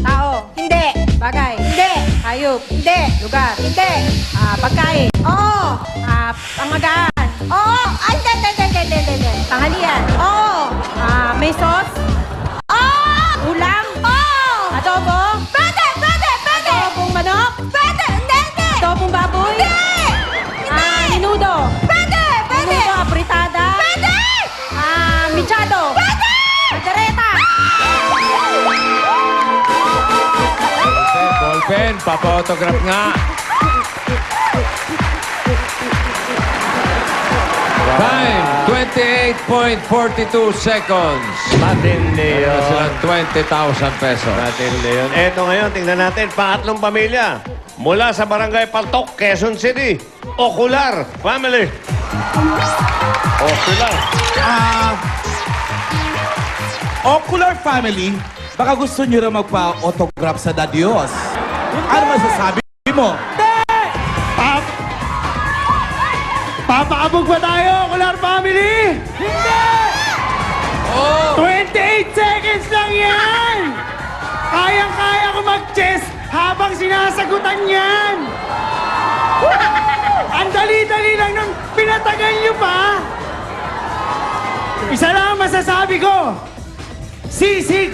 Tao. Hindi. Bagay. Hindi. Hayop. Hindi. Lugar. Hindi. Pagkain. Oo. Pamagaan. Oo. Ay, hindi. Tanghalian. Oo. May sauce. Oo. Ulam. Oo. Adobo. Pwede. Adobong manok. Pwede. Hindi. Adobong baboy. Hindi. Menudo. Pwede. Menudo apritada. Pwede. Michado. Pwede. Caldereta. Ballpen, papa-autograph nga. Time, 28.42 seconds. Matindi Meron yun. silang 20,000 pesos. Matindi yun. Eto ngayon, tingnan natin, pangatlong pamilya. Mula sa Barangay Paltok, Quezon City. Ocular Family. Ocular. Ocular Family, baka gusto nyo rin magpa-autograph sa Dadios. Ano masasabi mo? Papakabog ba tayo, Ocular Family? Hindi! 28 seconds lang yan! Kayang-kaya ko mag-chess habang sinasagutan yan! Ang dali-dali lang nung pinatagal nyo pa! Isa lang ang masasabi ko! Sisig!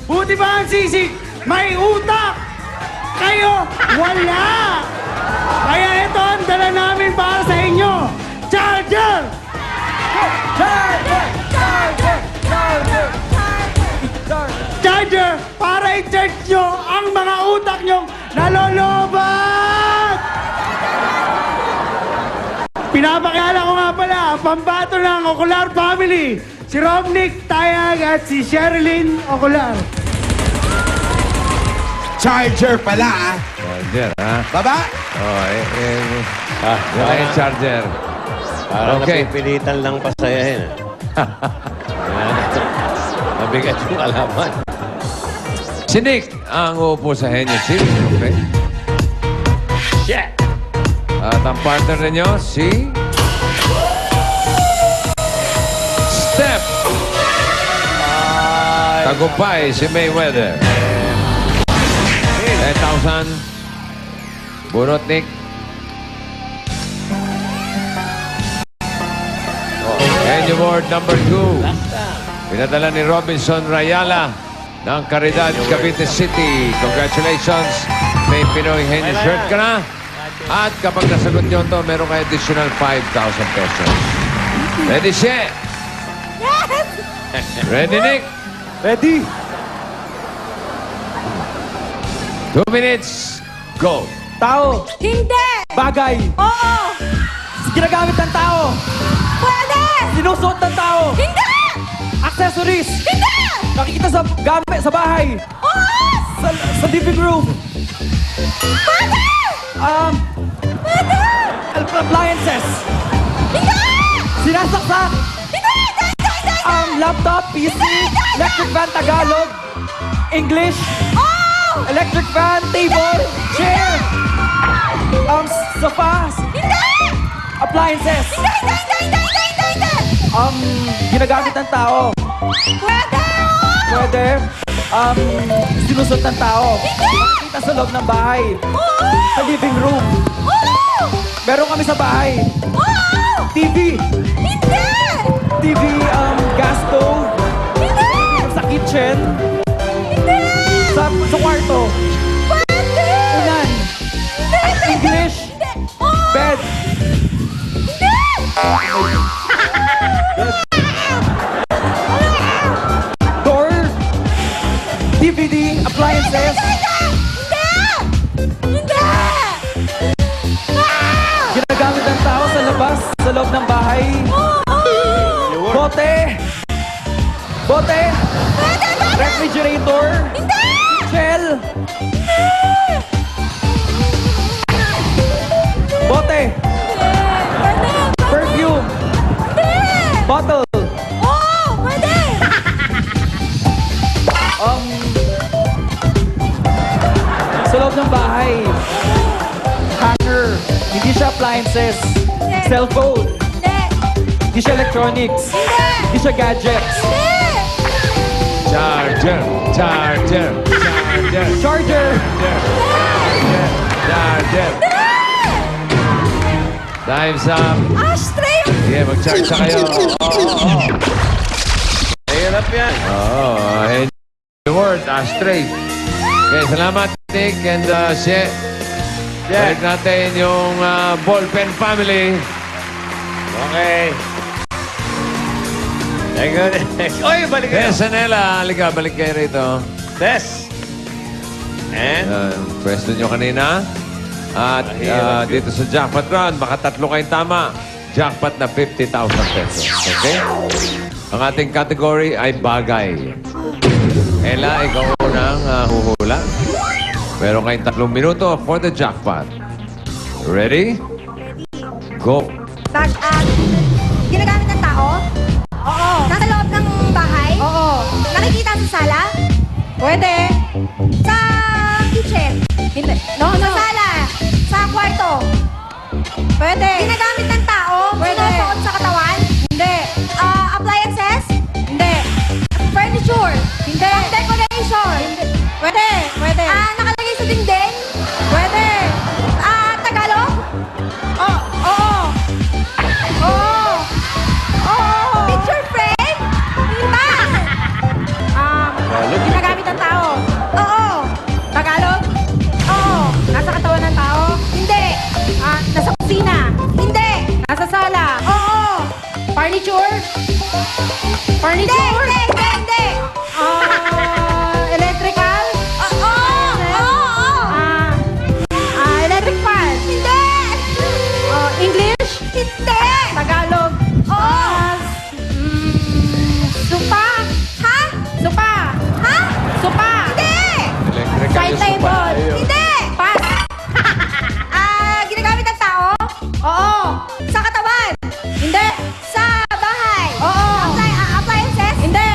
Buti ba ang sisig? May utak! Kayo, wala! Kaya ito ang dala namin para sa inyo! Charger! Charger! Charger! Charger! Charger! Para i-charge nyo ang mga utak nyong nalolobat! Pinapakilala ko nga pala ang pambato ng Ocular Family, si Romnick Tayag at si Sherilyn Ocular. Charger pala, Charger, ha? Baba! Oh, yan ang yung charger. Parang Okay. napipilitan lang pasayahin. Mabigat yung kalaban. Si Nick ang uupo sa Henyo City. Okay? Shit! At ang partner ninyo, si... Step! Tagumpay, si Mayweather. 10,000. Bunot, Nick. Henyo board number 2. Pinadala ni Robinson Rayala. ng Caridad, Cavite City. Congratulations. May Pinoy Henny shirt ka na. At kapag nasagot nyo ito, meron kayo additional 5,000 pesos. Ready, She? Yes! Ready, Nick? Ready? 2 minutes. Go. Tao. Hindi! Bagay. Oo! Ginagamit ng tao. Pwede! Sinusuot ng tao. Hindi! Accessories. Hindi! Nakikita sa gamit sa bahay. Oo! Sa living room. Pwede! Pwede! Appliances. Hindi! Sinasaksak. Hindi! Laptop, PC, electric fan Tagalog, English, Oh! electric fan, table, chair, sofa, Hindi! appliances, Hindi! ginagamit ng tao. Pwede! Pwede, sinusot ng tao. Nakikita sa loob ng bahay, Oo! sa living room. Oo! Meron kami sa bahay. Oo! TV, Hindi! TV, gas stove, Hindi! sa kitchen, Hindi! sa kwarto, Pwede! unan, English, Oo! bed, door, DVD, appliances, Hindi! ginagamit ng tao sa labas, sa loob ng bahay, bote, refrigerator, shell, bote, perfume, bottle, sa loob ng bahay, hanger, hindi siya appliances, cellphone, hindi siya electronics, hindi siya gadgets, Charger. Charger. Charger. charger, Charger. Time's up. Ashtray! Sige, mag-charge na kayo. Hirap yan. And the word, ashtray. Okay, salamat, Nick and She. Balik natin yung ballpen family. Okay. Thank you. Oy, balik kayo. Sanela, halika, balik kayo rito. Tess. And? Pwesto nyo kanina. At dito sa jackpot round, baka 3 kayong tama. Jackpot na 50,000 pesos. Okay? Ang ating category ay bagay. Ella, ikaw unang huhula. Meron kayong 3 minuto for the jackpot. Ready? Go. Ginagamit ng tao? Oo. Nasa loob ng bahay? Oo. Nakikita sa sala? Pwede. Sa kitchen? Hindi. Sa sala? Sa kwarto? Pwede. Ginagamit ng tao? Pwede. Sinusuot sa katawan? Hindi. Appliances? Hindi. Furniture? Hindi. Decoration? Hindi. Pwede. Pwede. Nakalagay sa dingding? Pwede. Tagalog? Oo. Picture frame? Hindi ba? Ginagamit ng tao? Oo. Tagalog? Oo. Nasa katawan ng tao? Hindi. Nasa kusina? Hindi. Nasa sala? Oo. Furniture? Furniture? Hindi. Electrical? Oo. Electric fan? Hindi. English? Hindi. Tagalog? Oo. Sopa? Ha? Sopa? Ha? Sopa? Hindi. Electrical Side yung sopa. table? Ayun. Hindi. Pass. Ginagamit ng tao? Oo. Sa katawan? Hindi. Sa bahay? Oo. Appliances? Hindi.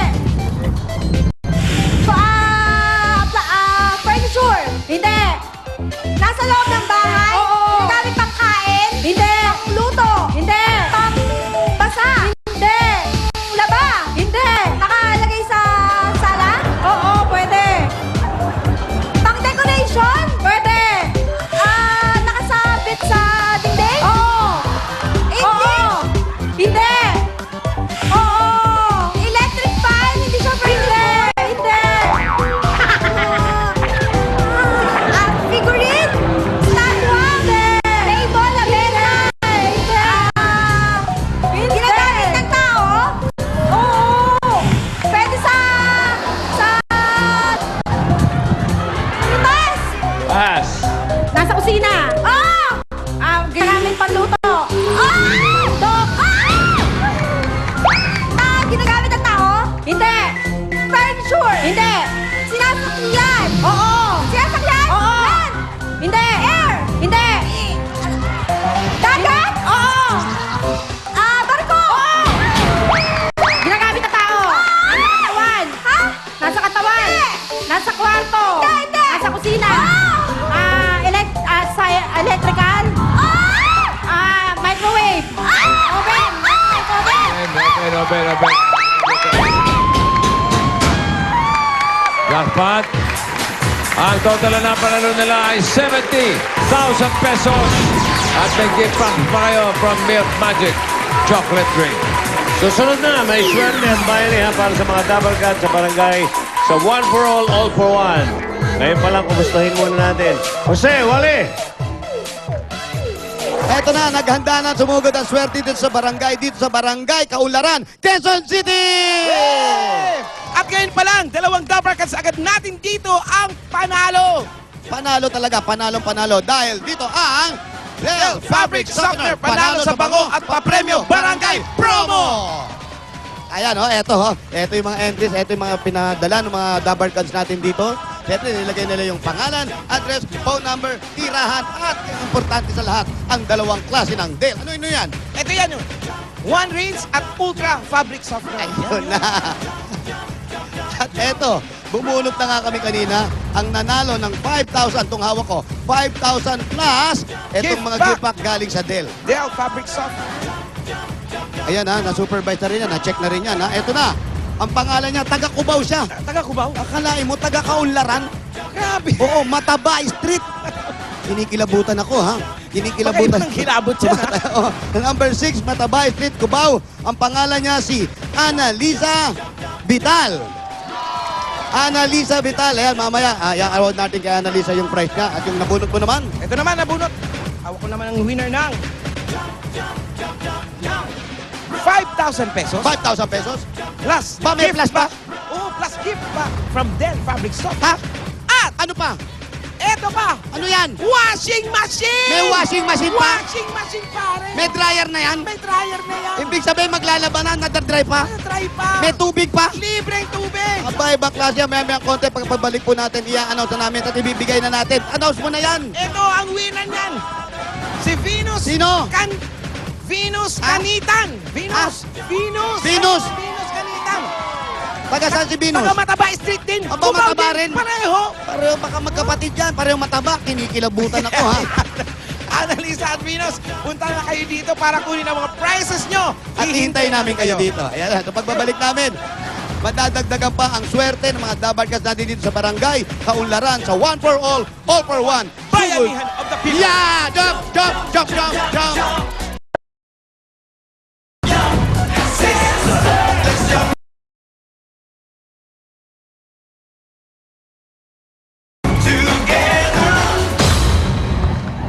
kwarto. Nasa kusina. Electrical. Microwave. Oven. Open. Jackpot. Ang total na panalo nila ay 70,000 pesos. At may gift pack pa kayo from Milk Magic Chocolate Drink. Susunod na, may swerte at bayanihan para sa mga double card sa barangay sa One for All for One. Ngayon pa lang, kumustahin muna natin. Jose, Wally! Eto na, naghanda na sumugod ang swerte dito sa barangay Kaunlaran, Quezon City! At ngayon pa lang, dalawang double cards agad natin dito ang panalo. Panalo talaga, panalo dahil dito ang Del Fabric Softener, panalo sa bango at papremyo Barangay Promo! Ayan eto yung mga entries, eto yung mga pinadala ng mga double cards natin dito. Siyempre, nilagay nila yung pangalan, address, phone number, tirahan, at yung importante sa lahat, ang dalawang klase ng Del. Ano yan? Ito yan yun. One Rinse at Ultra Fabric Softener. Ayun na. At eto, bumulot na nga kami kanina, ang nanalo ng 5,000, itong hawak ko, 5,000 plus, etong Gift mga back. gift pack galing sa Del. Del Fabric Softener. Ayan na-supervise na rin yan, na-check na rin yan. Eto na, ang pangalan niya, taga Cubao siya. Taga Cubao. Akalain mo, taga Kaunlaran. Grabe. Oo, Mataba Street. Kinikilabutan ako, ha? Kinikilabutan. Baka ibang kilabot siya, ha? Oh, number 6, Mataba Street, Cubao. Ang pangalan niya si Annalisa Vital. Annalisa Vital. Ayan, mamaya, i-award natin kay Annalisa yung prize niya. At yung nabunot mo naman, Ito naman, nabunot. Hawak ko naman ang winner ng 5,000 pesos. 5,000 pesos. Plus Ba, may gift plus pa? back. Oo, plus gift back from Del Fabric Softener. Ha? At Ano pa? eto pa, Ano yan? washing machine! May washing machine pa? Washing machine, pare! May dryer na yan? May dryer na yan! Ibig sabihin, maglalaba na, nadadry pa? Try pa! May tubig pa? Libreng tubig! Aba, ibang klase yan. May konti. Pagpabalik po natin, i-announce na namin at ibibigay na natin. Announce mo na yan. Ito ang winner niyan! Si Venus! Sino? Venus Ah? Canitan! Venus! Venus! Venus! Venus Canitan! Taga saan si Venus? Taga Mataba Street din! Aba, Cubao Mataba din, rin. Pareho! Pareho baka magkapatid yan. Pareho mataba. Kinikilabutan ako, ha? Annalisa at Venus, punta na kayo dito para kunin ang mga prizes nyo. At hihintayin namin kayo dito. Ayan, sa pagbabalik namin, madadagdagan pa ang swerte ng mga dabarkas natin dito sa barangay Kaunlaran sa One for All for One. Bayanihan of the people. Yeah! Jump!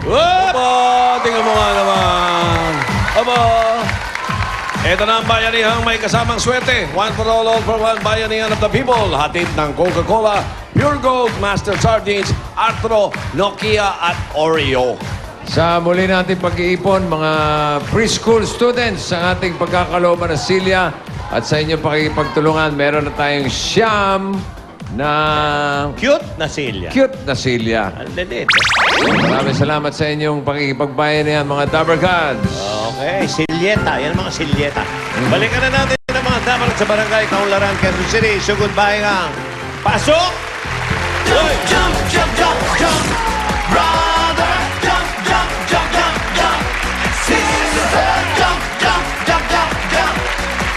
Aba! Tingnan mo nga naman. Aba! Ito na ang bayanihang may kasamang swerte. One for all for one. Bayanihan of the people. Hatid ng Coca-Cola, Pure Gold, Master Sardines, Arturo, Nokia at Oreo. Sa muli natin pag-iipon, mga preschool students sa ating pagkakalooban ng Silya at sa inyong pakikipagtulungan, meron na tayong siyam na Cute na silya. cute na Silya. Ang lilit. Maraming salamat sa inyong pakikipagbayanihan, mga Dabarkads. Okay, silyeta. Yan ang mga silyeta. Balikan na natin ang mga dapat sa barangay Kaunlaran, Quezon City. Sugod bahingang. Pasok! Uy! Brother, jump. Sister, jump.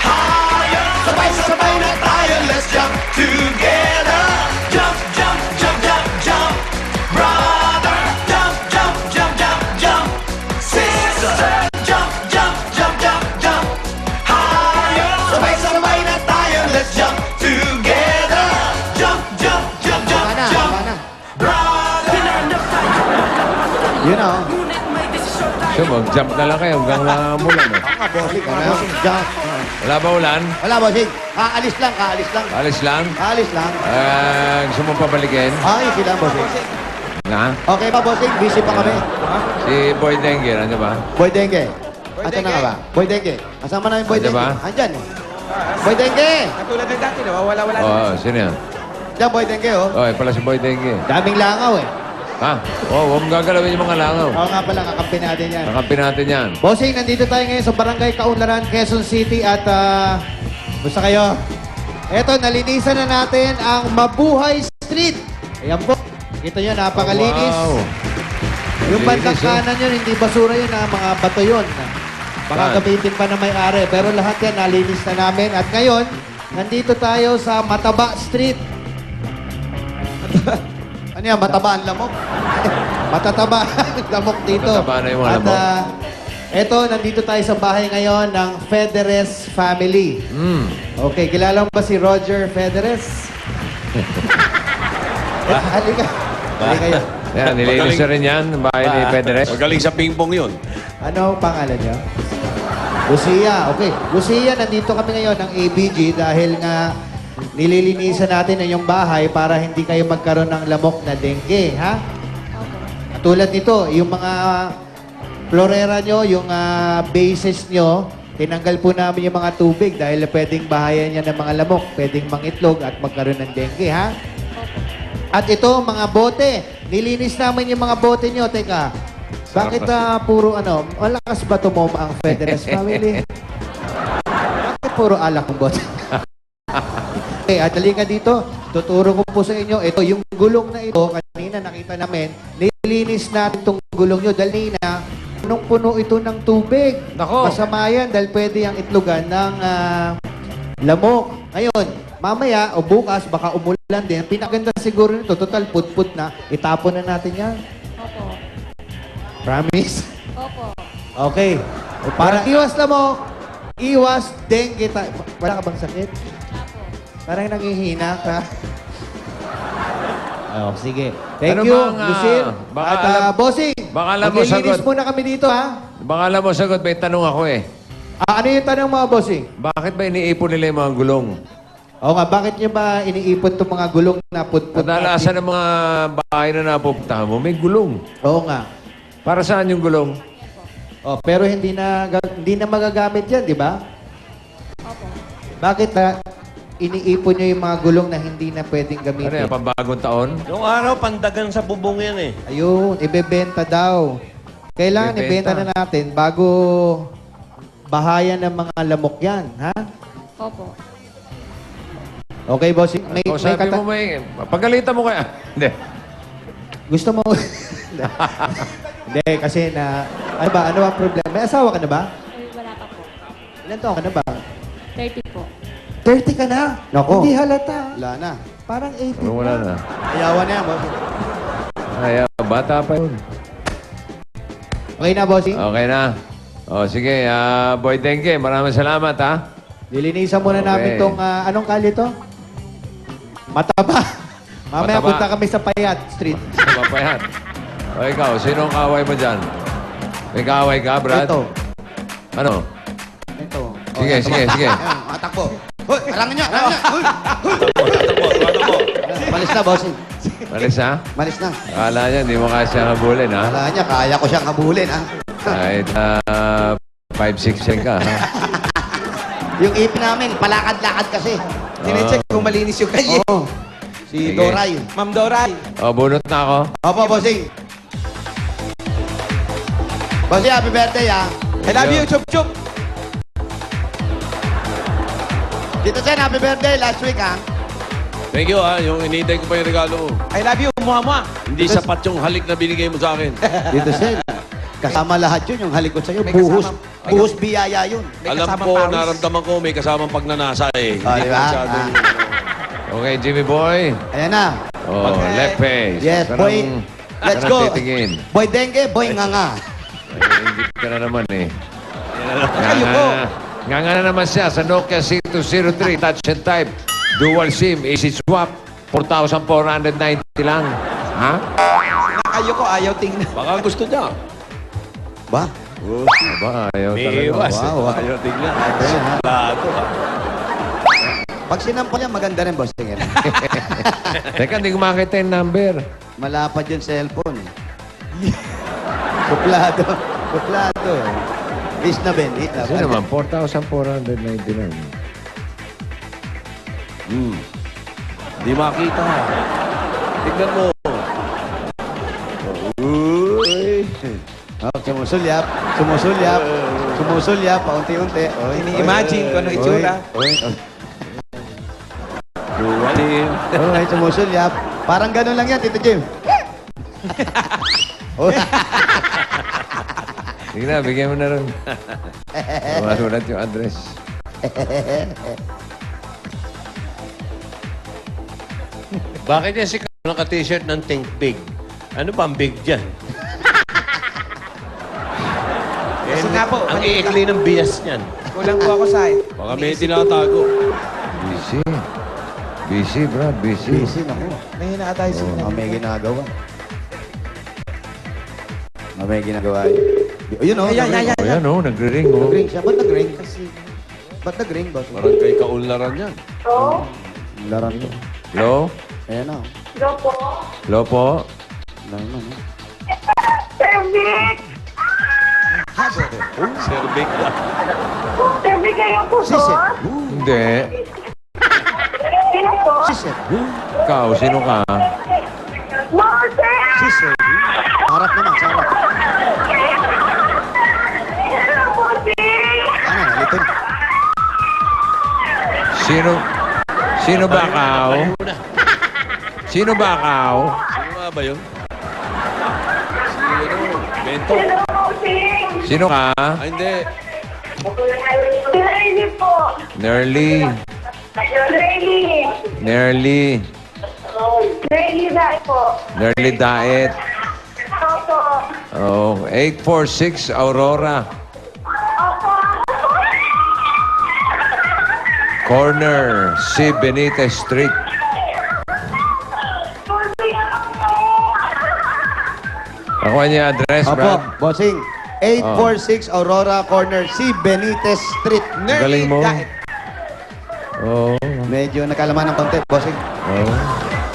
Higher, sabay na tayo, let's jump together. Jump. Brother, jump. Sister, jump. Higher, sabay na tayo, let's jump together. Jump. You know. So, mag-jump na lang kayo hanggang mulan. Jump. Wala ba ulan? Wala, bossing. Kaalis lang. Alis lang? Gusto mong pabalikin? Ay, sila, bossing. Nga? Okay ba, bossing? Busy pa kami. Si Boy Dengue, ano ba? Boy Dengue. Asa na nga ba? Boy Dengue. Kasama na yung Boy Ando Dengue. ba? Andyan. Boy Dengue. Katulad ng dati, nawawala-wala na. Oo, sino yan? Diyan, Boy Dengue, oh. Oh, pala si Boy Dengue. Daming langaw, eh. Ha? Oh, huwag mong gagalawin yung mga langaw. Oo nga pala, kakampi natin yan. Nakampi natin yan. Bossing, nandito tayo ngayon sa Barangay Kaunlaran, Quezon City at gusto kayo? Eto, nalinisan na natin ang Mabuhay Street. Ayan po. Kita nyo, napakalinis. Wow. Yung bandang Linis, oh. kanan yun, hindi basura yun, mga bato yun. Baka Saan? gamitin pa na may-ari. Pero lahat yan, nalinis na namin. At ngayon, nandito tayo sa Mataba Street. Ano yan, mataba ang lamok? Matataba ang lamok dito. Matataba na yung mga lamok. At eto, nandito tayo sa bahay ngayon ng Federes family. Okay, kilala mo ba si Roger Federes? Halika. Halika yun. Yan, nilinis na rin yan. Ang bahay ni Pedres. Magaling sa ping-pong yun. Ano ang pangalan niya? Lucia. Okay. Lucia, nandito kami ngayon ng ABG dahil nga nililinisan natin ang iyong bahay para hindi kayo magkaroon ng lamok na dengue, ha? Tulad nito, yung mga florera nyo, yung bases nyo, tinanggal po namin yung mga tubig dahil pwedeng bahayan niya ng mga lamok, pwedeng mangitlog at magkaroon ng dengue, ha? At ito, mga bote. Nilinis namin yung mga bote nyo. Teka, bakit puro malakas ba tumom ang Federes family? Bakit puro alak ang bote? Okay, at halika dito. Tuturo ko po sa inyo. Ito, yung gulong na ito, kanina nakita namin, nilinis natin itong gulong nyo. Dahil na, punong-puno ito ng tubig. Nako. Masama yan dahil pwede yung itlogan ng lamok. Ngayon, mamaya o bukas, baka umulan din. Ang pinaganda siguro nito, total put-put na, itapon na natin yan. Opo. Promise? Opo. Okay. Para iwas lamok, iwas dengue. Wala ka bang sakit? Opo. Parang nanghihina ka. Oh, sige. Thank Ano you, bang, Lucille. baka At alam- bossing, baka alam mo maglilinis sagot. muna kami dito, ha? Baka alam mo sagot, may tanong ako eh. Ano yung tanong mga bossing? Bakit ba iniipon nila yung mga gulong? Oo nga, bakit nyo ba iniipon itong mga gulong na put-put? Kadalasan ng mga bahay na napupuntahan mo, may gulong. Oo nga. Para saan yung gulong? Oh, pero hindi na magagamit yan, di ba? Opo. Bakit iniipon nyo yung mga gulong na hindi na pwedeng Ano yan, gamitin? pambagong taon? Yung araw, pandagan sa bubong yan eh. Ayun, ibebenta daw. Kailangan Ibebenta. ibenta na natin bago bahayan ng mga lamok yan, ha? Opo. Okay, bossing? May O sabi kata- mo may... Pagalitan mo kaya? Hindi. Gusto mo? Hindi, kasi ano ba ang problema? May asawa ka na ba? Ay, wala pa po. Ilan taon ka na ba? 30 po. 30 ka na? Nako. Hindi halata. Wala na. Parang 18 Pero wala na. Ayawan na yan, bossing. Ay, bata pa yun. Okay na, bossing? Okay na. O sige, Boy Dengue, maraming salamat ha. Lilinisan muna Okay. namin tong, anong kali to? Mataba. Mamaya Mataba. punta kami sa Payat Street. Mapayan. O ikaw, sino ang kaaway mo dyan? May kaaway ka, Brad? Ito. Ano? Ito. Sige, sige, sige. Ayan, matakbo. Hoy, alangan niya, alangan niya. Hoy, Takbo. malis na, bossing. Malis ha? Malis na. Akala niya, hindi mo kaya siya habulin ha? Alangan niya, kaya ko siyang habulin, ha? Kahit 5'6" ka ha? Yung ipin namin, palakad-lakad kasi. Tine-check kung malinis yung kalye. Oo. Si Sige. Doray. Ma'am Doray. O, bunot na ako. Opo, bossing. Bossing, happy birthday, ha? I love you, Chup Chup. Dito, Sen, happy birthday last week, ha? Thank you ha. Yung inintay ko pa yung regalo mo. I love you, Muha. Hindi sapat yung halik na binigay mo sa akin. Dito, Sen. Kasama lahat yun, yung halikot sa'yo. May Buhos, kasama- buhos biyaya yun. May Alam kasamang ko, pawis. naramdaman ko, may kasamang pagnanasa eh. Ah, di ba? masyadong- Okay, Jimmy Boy. Ayan na. O, left face. Yes, Huwag ka boy. nang- Let's huwag ka nang go. titingin. Boy Dengue, boy Nganga. Ay, ingit ka na naman eh. Kayo po. Nga na naman siya sa Nokia C203 Touch and Type. Dual SIM, easy swap. 4,490 lang. Ha? Nakayo ko, ayaw tingnan. Baka gusto niya. Ba? Aba, ayaw May talaga. iwas. Wow, wow. Ayaw tignan. Ayan, ha? Suplado ha. Pag sinampal niya, maganda rin, boss. Tingin. Teka, hindi ko makita yung number. Malapad yung cellphone. Suplado. Suplado. Hit na, Ben. Hit na. Kasi naman, 4,499. Di makita ha. Tignan mo. Uy. Oh, sumusulyap. Sumusulyap. Sumusulyap. Paunti-unti. Oy. Ini-imagine kung ano itsura. Oy. Dual SIM. Alright, sumusulyap. Parang ganun lang yan, Tito Jim. Oh, Sige na, bigyan mo na rin. Masulat yung address. Bakit yan si naka-t-shirt ng Think Big? Ano ba ang big dyan? Kasi nga po, Ang maliit iikli ng bias niyan. kulang po ako sa... Baka may tinatago. Busy. Busy, Brad. Busy. busy na ko. May hinaka tayo sa May ginagawa. May ginagawa yun. Ayun o. Ayan, ayan, O yan, oh. Nagre-ring, oh. Nag-ring siya. Ba't nag-ring? Ba't nag-ring, boss? Parang kay kaunlaran yan. Laran to. Hello? Ayan na. Hello po? Laran na. Cervic na. Sisi. Hindi. Sisi. Ikaw, sino ka? Sisi. Harap naman, sa harap. Ano, nalito na. Sino ba kaw? Sino ba kaw? Sino nga ba yun? Si ano? Bento? Sino ka? Ay, hindi. Nerly. Nerly. Nerly Daet. Oh, 846 Aurora. Corner, C. Benitez Street. Nakuha niya address, Opo, Brad. bossing. 846 Aurora Corner, C. Benitez Street. Galing mo. Oh, Medyo nakalaman ng konti, bossing. oh.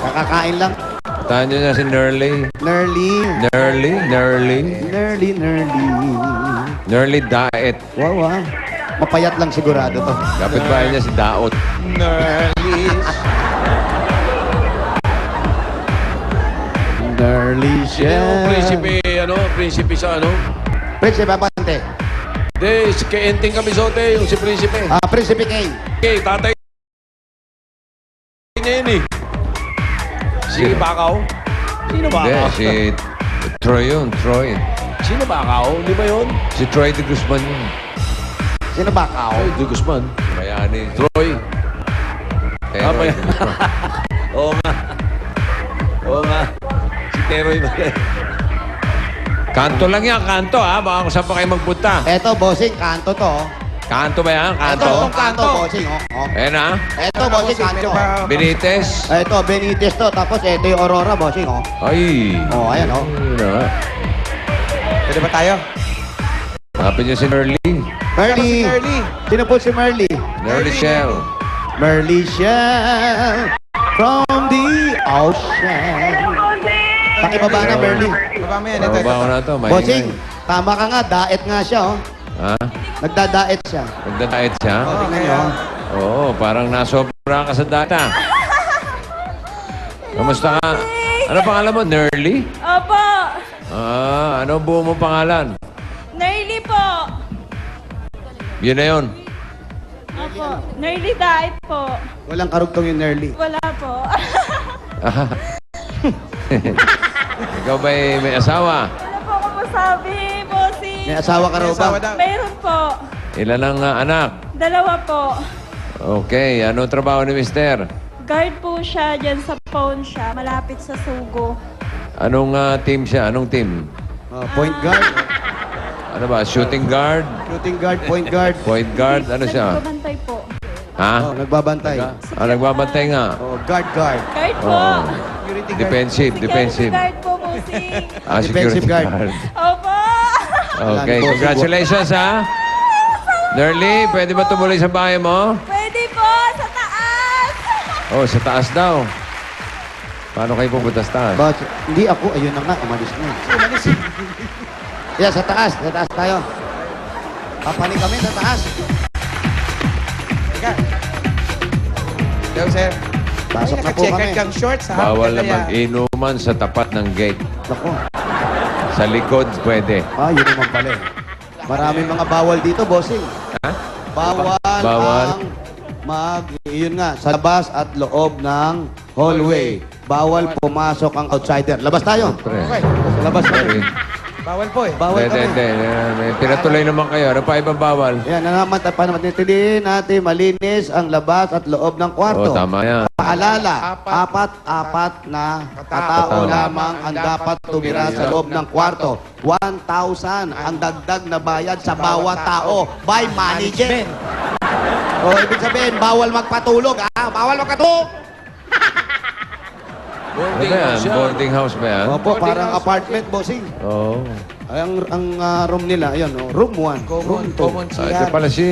Kakakain lang. Tahan niyo niya si Nerly. Nerly. Nerly, Nerly. Nerly, Nerly. Nerly Daet. Wow, wow. Mapayat lang sigurado to. Kapitbahay niya si Daot. Nerly Sino yung prinsipe, ano? Prinsipe sa ano? Prinsipe Abante. Hindi, si kay Enting Kamisote, yung si prinsipe. Prinsipe K. Okay, tatay niya yun eh. Si Bakaw? Sino Hindi, Bakaw? si Troy yun, Troy. Sino Bakaw? Di ba yun? Si Troy de Guzman yun. Sino ba ka? Ay, Di Guzman. Bayani. Troy. Teroy Bayani. de Guzman. Oo nga. Oo nga. Si Teroy ba? Kanto lang yan, kanto ha. Baka kung saan pa kayo magpunta. Eto, bossing, kanto to. oh. Kanto ba yan? Eto, Kanto? kanto, bossing. Oh. Ayan ha. Eto, bossing, kanto. Benitez. Eto, Benitez to. Tapos eto yung Aurora, bossing. Oh, Ay. ayan, oh. Ayun ha. Pwede ba tayo? Hanapin niyo si Nerly. Merly. Nerly. Sino po si Merly? Nerly Shell. Merly Shell from the ocean. Pakibaba na, Merly. Baba mo yan. Ito, Bababa ko ito. na to. Bossing, Maingay. tama ka nga. Daet nga siya, oh. Ha? Nagdadaet siya. Nagdadait siya? Oh, tingnan niyo, oh. Oo, parang nasobra ka sa data. Kamusta ka? Ano pangalan mo? Nerly? Opo. Ano buo mo pangalan? Nerly po. Yun na yun. Opo. Nerly diet po. Walang karugtong yung Nerly. Wala po. Ikaw ba'y may asawa? Wala po ako masabi, bossy. May asawa ka raw ba? Asawa daw. Mayroon po. Ilan ang anak? 2 po. Okay, anong trabaho ni Mister? Guard po siya dyan sa phone siya. Malapit sa Sugo. Anong team siya? Anong team? Point guard. Ano ba? Shooting guard? Shooting guard, point guard. Point guard? Ano siya? Nagbabantay po. Ha? Nagbabantay. Nagbabantay nga. Guard, guard. Guard po. Oo. Security guard. Defensive, Security defensive. guard po, bossy. Defensive Security guard. Opo. Okay, congratulations ha. Nerly, pwede ba tumuloy sa bahay mo? Pwede po, sa taas. Oh, sa taas daw. Paano kayo pupunta sa taas? But, hindi ako. Ayun na nga, umalis na. Yeah, sa taas. Sa taas tayo. Papanik kami sa taas. Teka. Hello, sir. Pasok na po Naka-checkered kami. kang shorts, ha? Bawal na Kaya- mag-inuman sa tapat ng gate. Naku. Sa likod, pwede. Yun naman pala eh. Maraming mga bawal dito, bossing. Ha? Bawal, Bawal. ang yun nga, sa labas at loob ng hallway. bawal pumasok ang outsider. Labas tayo. Siyempre. Labas tayo. Sorry. Bawal po eh. Bawal Hindi, kami. hindi. Pinatuloy naman kayo. Ano pa ibang bawal? Yan, naman, panamatinitin natin malinis ang labas at loob ng kwarto. Oo, tama yan. Paalala, apat na katao lamang ang dapat tumira sa loob ng kwarto. 1,000 ang dagdag na bayad sa bawat tao by manager. O, ibig sabihin, bawal magpatulog, ha? Bawal magpatulog! Ano ba yan? Boarding house ba yan? Opo, parang apartment, bossing. Oo. Ang room nila, ayun, oh, room 1, room 2. Common Ah, ito CR. pala si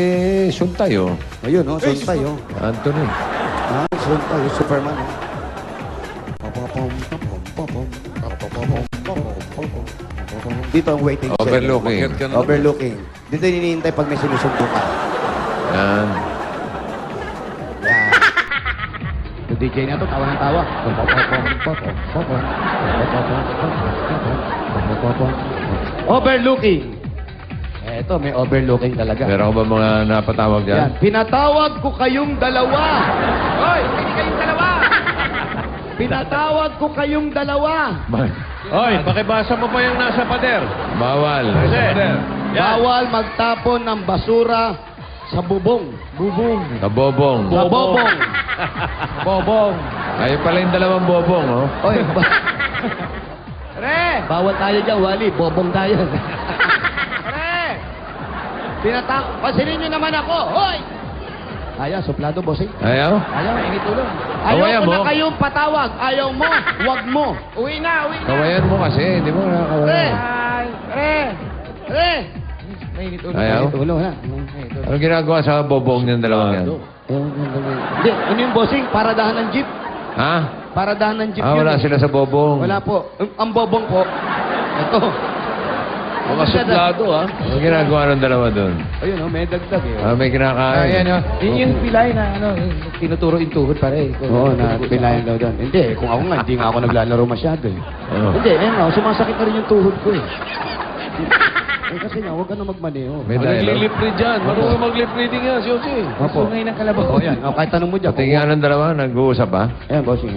Suntay, oh. Ayun, oh, Suntay, oh. Anthony. Ah, Suntay, oh, Superman, oh. Dito ang waiting shed. Overlooking. Overlooking. Dito hinihintay pag may sinusundukan. Yan. Yan. Yung DJ na to, tawa ng tawa. Overlooking. Eto, may overlooking talaga. Meron ka ba mga napatawag dyan? Yan. Pinatawag ko kayong dalawa. Hoy, hindi kayong dalawa. Pinatawag ko kayong dalawa. Hoy, pakibasa mo pa yung nasa pader. Bawal. Kasi, Bawal magtapon ng basura sa bubong. Bubong. Kabobong. Sa bobong. Bobong. Ayun pala yung dalawang bobong, oh. Oy, Re! Bawal tayo dyan, Wally. Bobong tayo. Re! Pasinin nyo naman ako. Hoy! Ayaw, suplado, bossing. Ayaw? Ayaw, hindi tulong. Kawayan Ayaw ko mo. na kayong patawag. Ayaw mo. Wag mo. Uwi na, uwi na. Kawayan mo kasi. Hindi mo Re! nakakawayan. Re! Re! Ayaw? Tulong, ha? Ano ginagawa sa bobong ng dalawang yan? Hindi, ano yung bossing? Paradahan ng jeep. Ha? Paradahan ng jeep Ah, yun. wala eh. sila sa bobong. Wala po. Ang bobong po, ito. mga suplado, ha? Ano ginagawa ng dalawa doon? Ayun, oh, may dagdag eh. Ah, may kinakain. Yun yung pilay na ano, tinuturo yung tuhod pare. Oo, na pinayan daw doon. Hindi, kung ako nga, hindi nga ako naglalaro masyado eh. Ano? Hindi, ayun nga, sumasakit na rin yung tuhod ko eh. Eh kasi nga, huwag ka na magmaneho. May dialogue. Naglilip read dyan. Marunong mag-lip reading yan, si Jose. Opo. Sungay ng kalabaw. Oo, yan. Oh, kahit tanong mo dyan. Pati nga ng dalawa, nag-uusap ba? Ayan, bossing.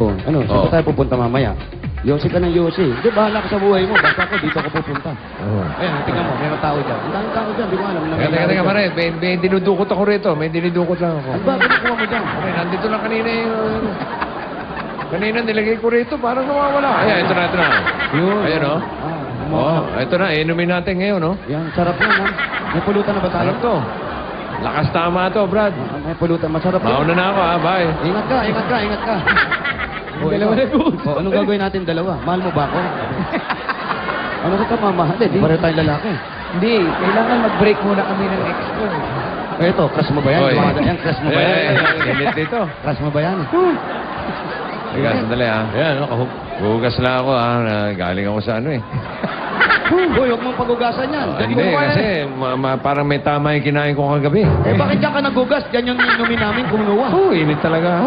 Oh, ano, saan Oo. ba tayo pupunta mamaya? Yossi ka ng Yossi. Hindi, bahala ka sa buhay mo. Basta ako, dito ako pupunta. Oo. Ayan, tingnan mo, meron tao dyan. Ang daming tao dyan, di ko alam. Teka, pare. May dinudukot ako rito. May dinudukot lang ako. Ano ba, kinukuha mo dyan? Pare, nandito lang kanina yung... Kanina nilagay ko rito, parang nawawala. Ayan, ito na. Yun. Ayan, oh. Oh, ito na. Inumin natin ngayon, oh. Yan, sarap yan, ha? May pulutan na ba tayo? Sarap to. Lakas tama to, Brad. May pulutan, masarap yan. Mauna na ako, ha. Bye. Ingat ka, ingat ka, ingat ka. Dalawa na po. Anong gagawin natin dalawa? Mahal mo ba ako? Ano ka mamahal? Hindi, pareho tayong lalaki. Hindi, kailangan mag-break muna kami ng ex ko. Ito, crush mo ba yan? Oy. Yan, crush mo ba yan? Init dito. Crush mo ba yan? Teka, sandali, ha. Ayan, nakahug. Hugas lang ako, ha. Galing ako sa ano, eh. Uy, huwag mong pagugasan yan. Hindi, kasi parang may tama yung kinain ko kagabi. Eh, bakit diyan ka nagugas? Yan yung inumin namin kumunuwa. Oh, init talaga.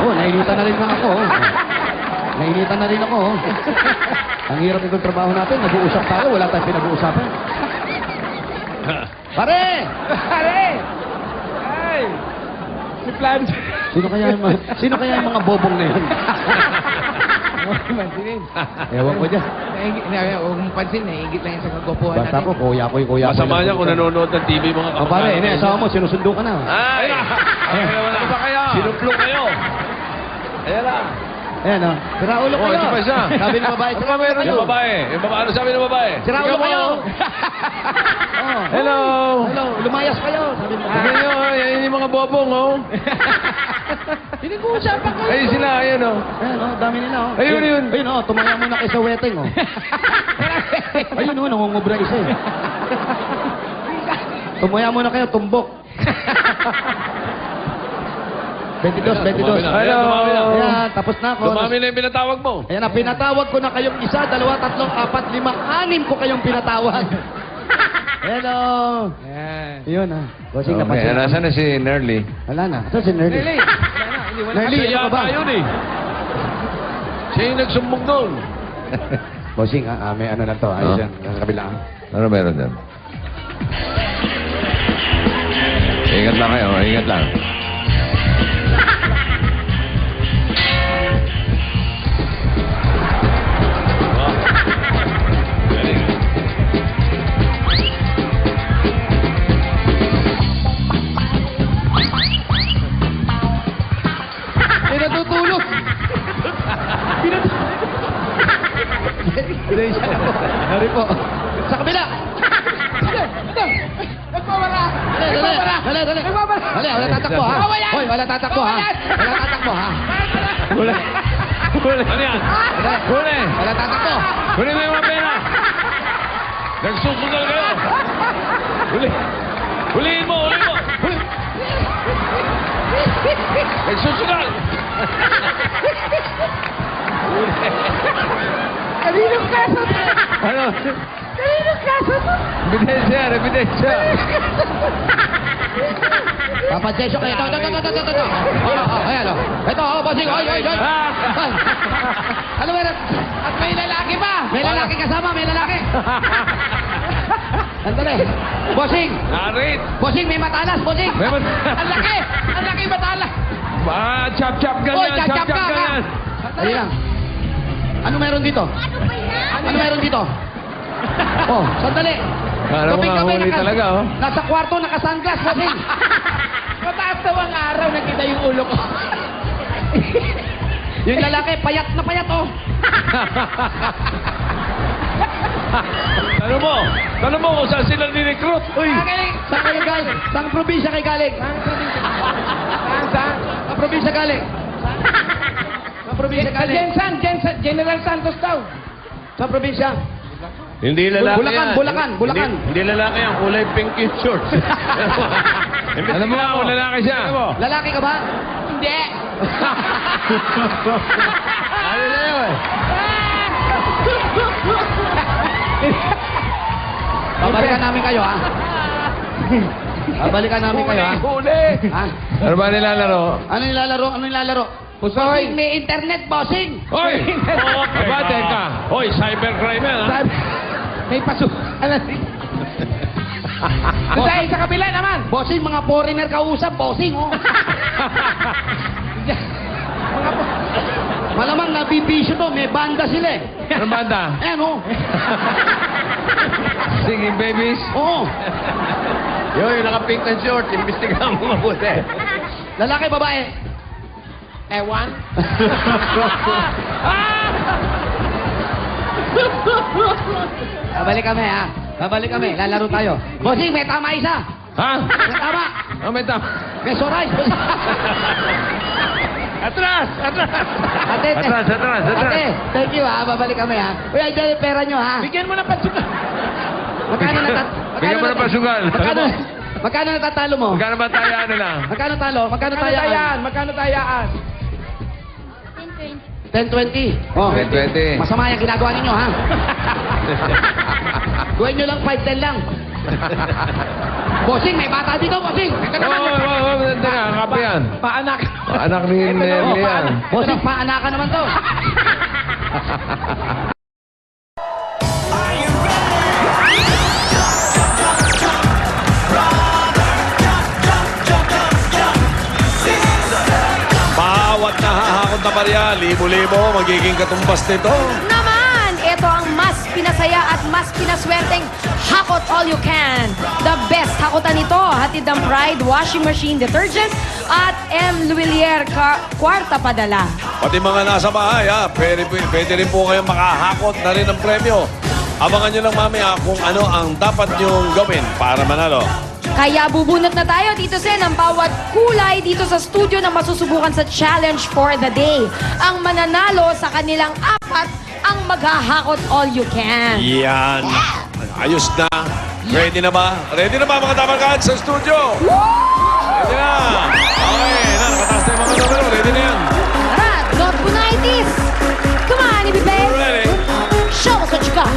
Oh, nainitan na rin na ako. Oh. Nainitan na rin ako. Oh. Ang hirap itong trabaho natin. Nag-uusap tayo. Wala tayong pinag-uusapan. Pare! Pare! Ay! Si Plan. Sino kaya yung mga bobong na yun? Mansinin. Ewan ko dyan. Huwag mong pansin, naingit lang yan sa kagwapuhan Basta natin. ko, kuya ko. Masama niya kung nanonood ng TV mga Oh, pare, ini, asawa mo, sinusundo ka na. Ay! Ano ba kaya? Sinuplo kayo. Ayan lang. Ayan, oh. Sira ulo Oh, kayo. ito pa isa. Sabi ng babae, sira ulo. Yung babae. Ano sabi ng babae? Sira ulo Ikaw kayo. mo. Oh. Hello. Hello, lumayas kayo. Sabi ng Sabi nyo, yan yung mga bobong, oh. Pinag-uusapan kayo. Ayun sila, ayun, oh. Ayan, oh, dami nila, oh. Ayun, yun. Ayun, oh, tumaya muna kayo sa wedding, oh. Ayun, oh, nangungubra isa, eh. Tumaya muna kayo, tumbok. 22. Hello. Ayan, tapos na ako. Dumami na yung pinatawag mo. Ayan na, pinatawag ko na kayong isa, dalawa, tatlo, apat, lima, anim ko kayong pinatawag. Hello. Yan. Yun, ah. Bossing, Okay, napansin. nasaan na si Nerly? Wala na. Ito si Nerly. Nelly! Wala na, hindi wala. Nelly, Siya ano ka ba? yata yun eh. Siya yung nagsumbong doon. Bossing, may ano na to. Ayos Oh. yan. Sa kabila. Ano meron dyan? Ingat lang kayo, ingat lang. Ebidensya na po. Sorry po. Sa kabila. Nagpawala! Dali, dali. Dali, wala tatakbo ha. Hoy, wala tatakbo ha. Wala tatakbo ha. Huli. Ano yan? Huli. Wala tatakbo. Huli mo yung mga pera. Nagsusugal kayo. Huli. Huliin mo. Huli. Nagsusugal. Kaninong kaso? Ano? Kaninong kaso? Ebidensya. Papansesyo kayo. Ito. Ayan o. Ito, bossing. Oy. Ano meron? At may lalaki pa! May lalaki kasama, may lalaki. Sandali. Bossing. Narit! Bossing, may matalas, bossing. Ang laki! Ang laki batala! Chap-chap Oy, ganyan, chap-chap ka. ganyan. Dali lang. Ano meron dito? Ano meron dito? Oh, sandali. Parang Tupig mga kami, huli talaga, oh. Nasa kwarto, naka-sunglass, bossing. Mataas daw ang araw, nakita yung ulo ko. Yung lalaki, payat na payat, oh. Tanong mo kung saan sila ni-recruit. Uy, saan kayo galing? Saan probinsya kayo galing? Saan probinsya galing? Saan probinsya galing? Jensen, General Santos daw. Saan probinsya? Hindi lalaki Bulacan. Hindi lalaki yan. Kulay pink yung shorts. Alam mo nga kung lalaki siya. Lalaki ka ba? Hindi. Ano na yun? Babalikan namin kayo, ha? Babalikan namin kayo, ha? Huli! Ha? Ano ba nilalaro? Ano nilalaro? Bossing, may internet, bossing! Hoy! Aba, teka. Hoy, cybercrime yan, ha? May paso. Sa kabila naman. Bossing, mga foreigner kausap, bossing, oh. Malamang nabibisyo to, may banda sila eh. Ano banda? Ayan, oh. Singing babies? Oo. Yung naka-pink na short, imbestigahan mo mabuti. Lalaki, babae. Ewan. Babalik kami, ha? Babalik kami, lalaro tayo. Bossing, may tama isa. Ha? May tama. Oh, may tama. May soray. Atras! Ate, Atras. Ate, thank you, ha? Babalik kami, ha? Uy, ay, dyan yung pera nyo, ha? Bigyan mo ng patsuka. Bigyan mo ng pasugal. Magkano natatalo mo? Magkano ba tayo ano lang? Magkano talo? Magkano Magkano tayaan? 10-20. Oh. 10-20. Masama yung ginagawa ninyo, ha? Gawin nyo lang 5-10 lang. Bossing, may bata dito, bossing. Teka, kape yan. Paanak. Anak ni Nerly yan. Bossing, paanakan naman to. Bawat nahahakot na barya, libo-libo, magiging katumbas nito. Naman, ito ang mas pinasaya at mas pinaswerteng Hakot All You Can. The best hakotan nito, hatid ng Pride Washing Machine Detergent at M. Luilier Kwarta Padala. Pati mga nasa bahay, ha, pwede rin po kayong makahakot na rin ng premyo. Abangan nyo lang mamaya kung ano ang dapat nyong gawin para manalo. Kaya bubunot na tayo, Tito Sen, ang bawat kulay dito sa studio na masusubukan sa Challenge for the Day. Ang mananalo sa kanilang apat ang maghahakot all you can. Yan. Ayos na. Ready na ba? Ready na ba mga tamarkaan sa studio? Ready na. Okay, nakataas na yung mga numero. Ready na yan. Tara, not Bunaitis! Come on, Ibibay! Ready? Show us what you got!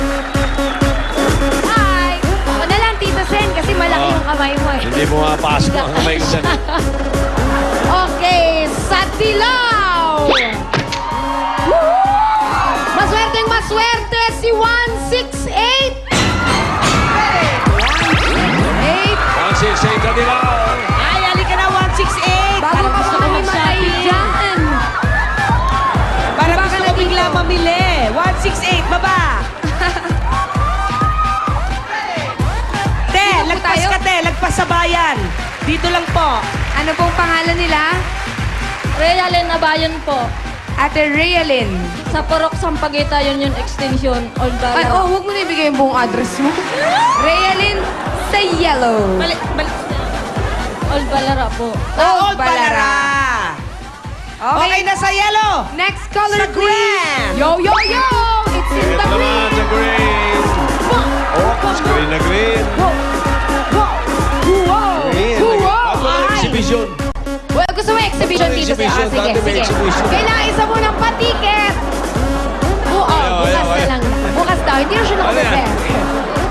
Hi! Ako na lang, Tito Sen, kasi malaki yung kamay mo eh. Hindi mo mapasok ang kamay ko dyan. Okay, sa Dilaw! Maswerte si 168! 168 ka nila. Ay, halika na, 168. Bago ka gusto ko mga mag-shopping. dyan! Para gusto ko bigla mamili. 168, baba. Te, lagpas tayo? ka, te. Lagpas sa bayan. Dito lang po. Ano pong pangalan nila? Realin na bayan po. Ate Realin. Sa Purok Sampaguita, yun yung extension. Old Ay, Balara. huwag mo na ibigay yung buong address mo. Realin sa yellow. Balik. Old Balara po. Old Balara. Okay na sa yellow. Next color, Sa please. green. Yo, yo, yo! It's in the Ito naman green. sa green. Oh, green na green. Wow! Green. Wow! Ako na Ay! exhibition. Well, gusto mo exhibition Gusto mo dito sa... exhibition? sige, Dati may sige. exhibition. Kailangan isa mo ng patiket. Bukas ayaw. na lang. Bukas daw. Hindi na siya Ano yan? nakaprepare.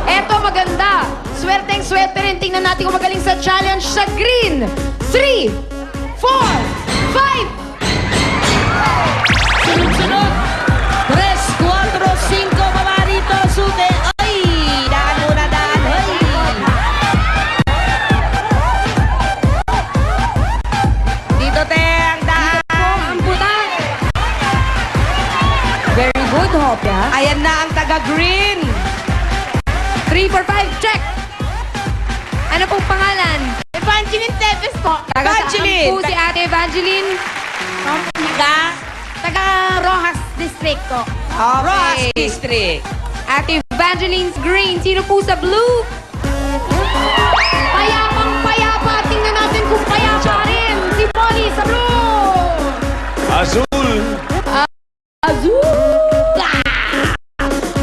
Eto, maganda. Swerteng-swerte rin. Tingnan natin kung magaling sa challenge sa green. 3, 4, 5. Sunod-sunod. 3, 4, 5. Baba rito. Sute. Ay! Daan muna, daan. Ay! Dito, te. Ang daan. Ang butang. Very good, Hopia. Ayan na ang taga-green. 3, 4, 5. Check. Ano pong pangalan? Evangeline Tevez po. Evangeline. Po si Ate Evangeline. Taga Rojas District ko. Rojas District. Ate Evangeline's green. Sino po sa blue? Payapang-payapa. Tingnan natin kung payapa rin. Si Polly sa blue. Azul. Azul!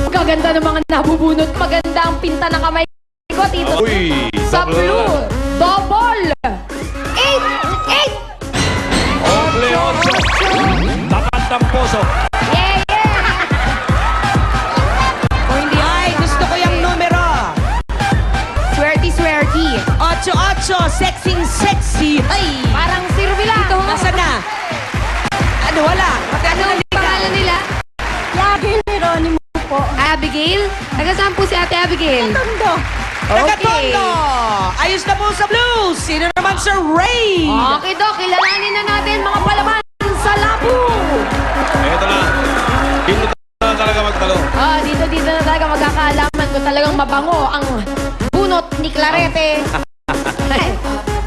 Gaganda ng mga nabubunot. Maganda ang pinta ng kamay ko, Tito. Uy, Sa double blue. na. Double. 8! 8! Oble 8. Tapat ng poso. Yeah, yeah! O hindi. Ay, gusto ko yung numero. Swerty. 8-8. Sexy. Ay! Parang si Rubila. Nasaan na? Ano, wala. Ano ang pangalan nila? Lagi ni Ronnie mo po. Abigail? Taga saan po si Ate Abigail? Tondo. Taga-Tondo. Ayos na po sa blue. Sino naman sa Ray? Okay, Doc. Kilalanin na natin mga palaban sa Labu. Ito na. Dito na talaga magtalo. Dito na talaga magkakaalaman kung talagang mabango ang bunot ni Clarete.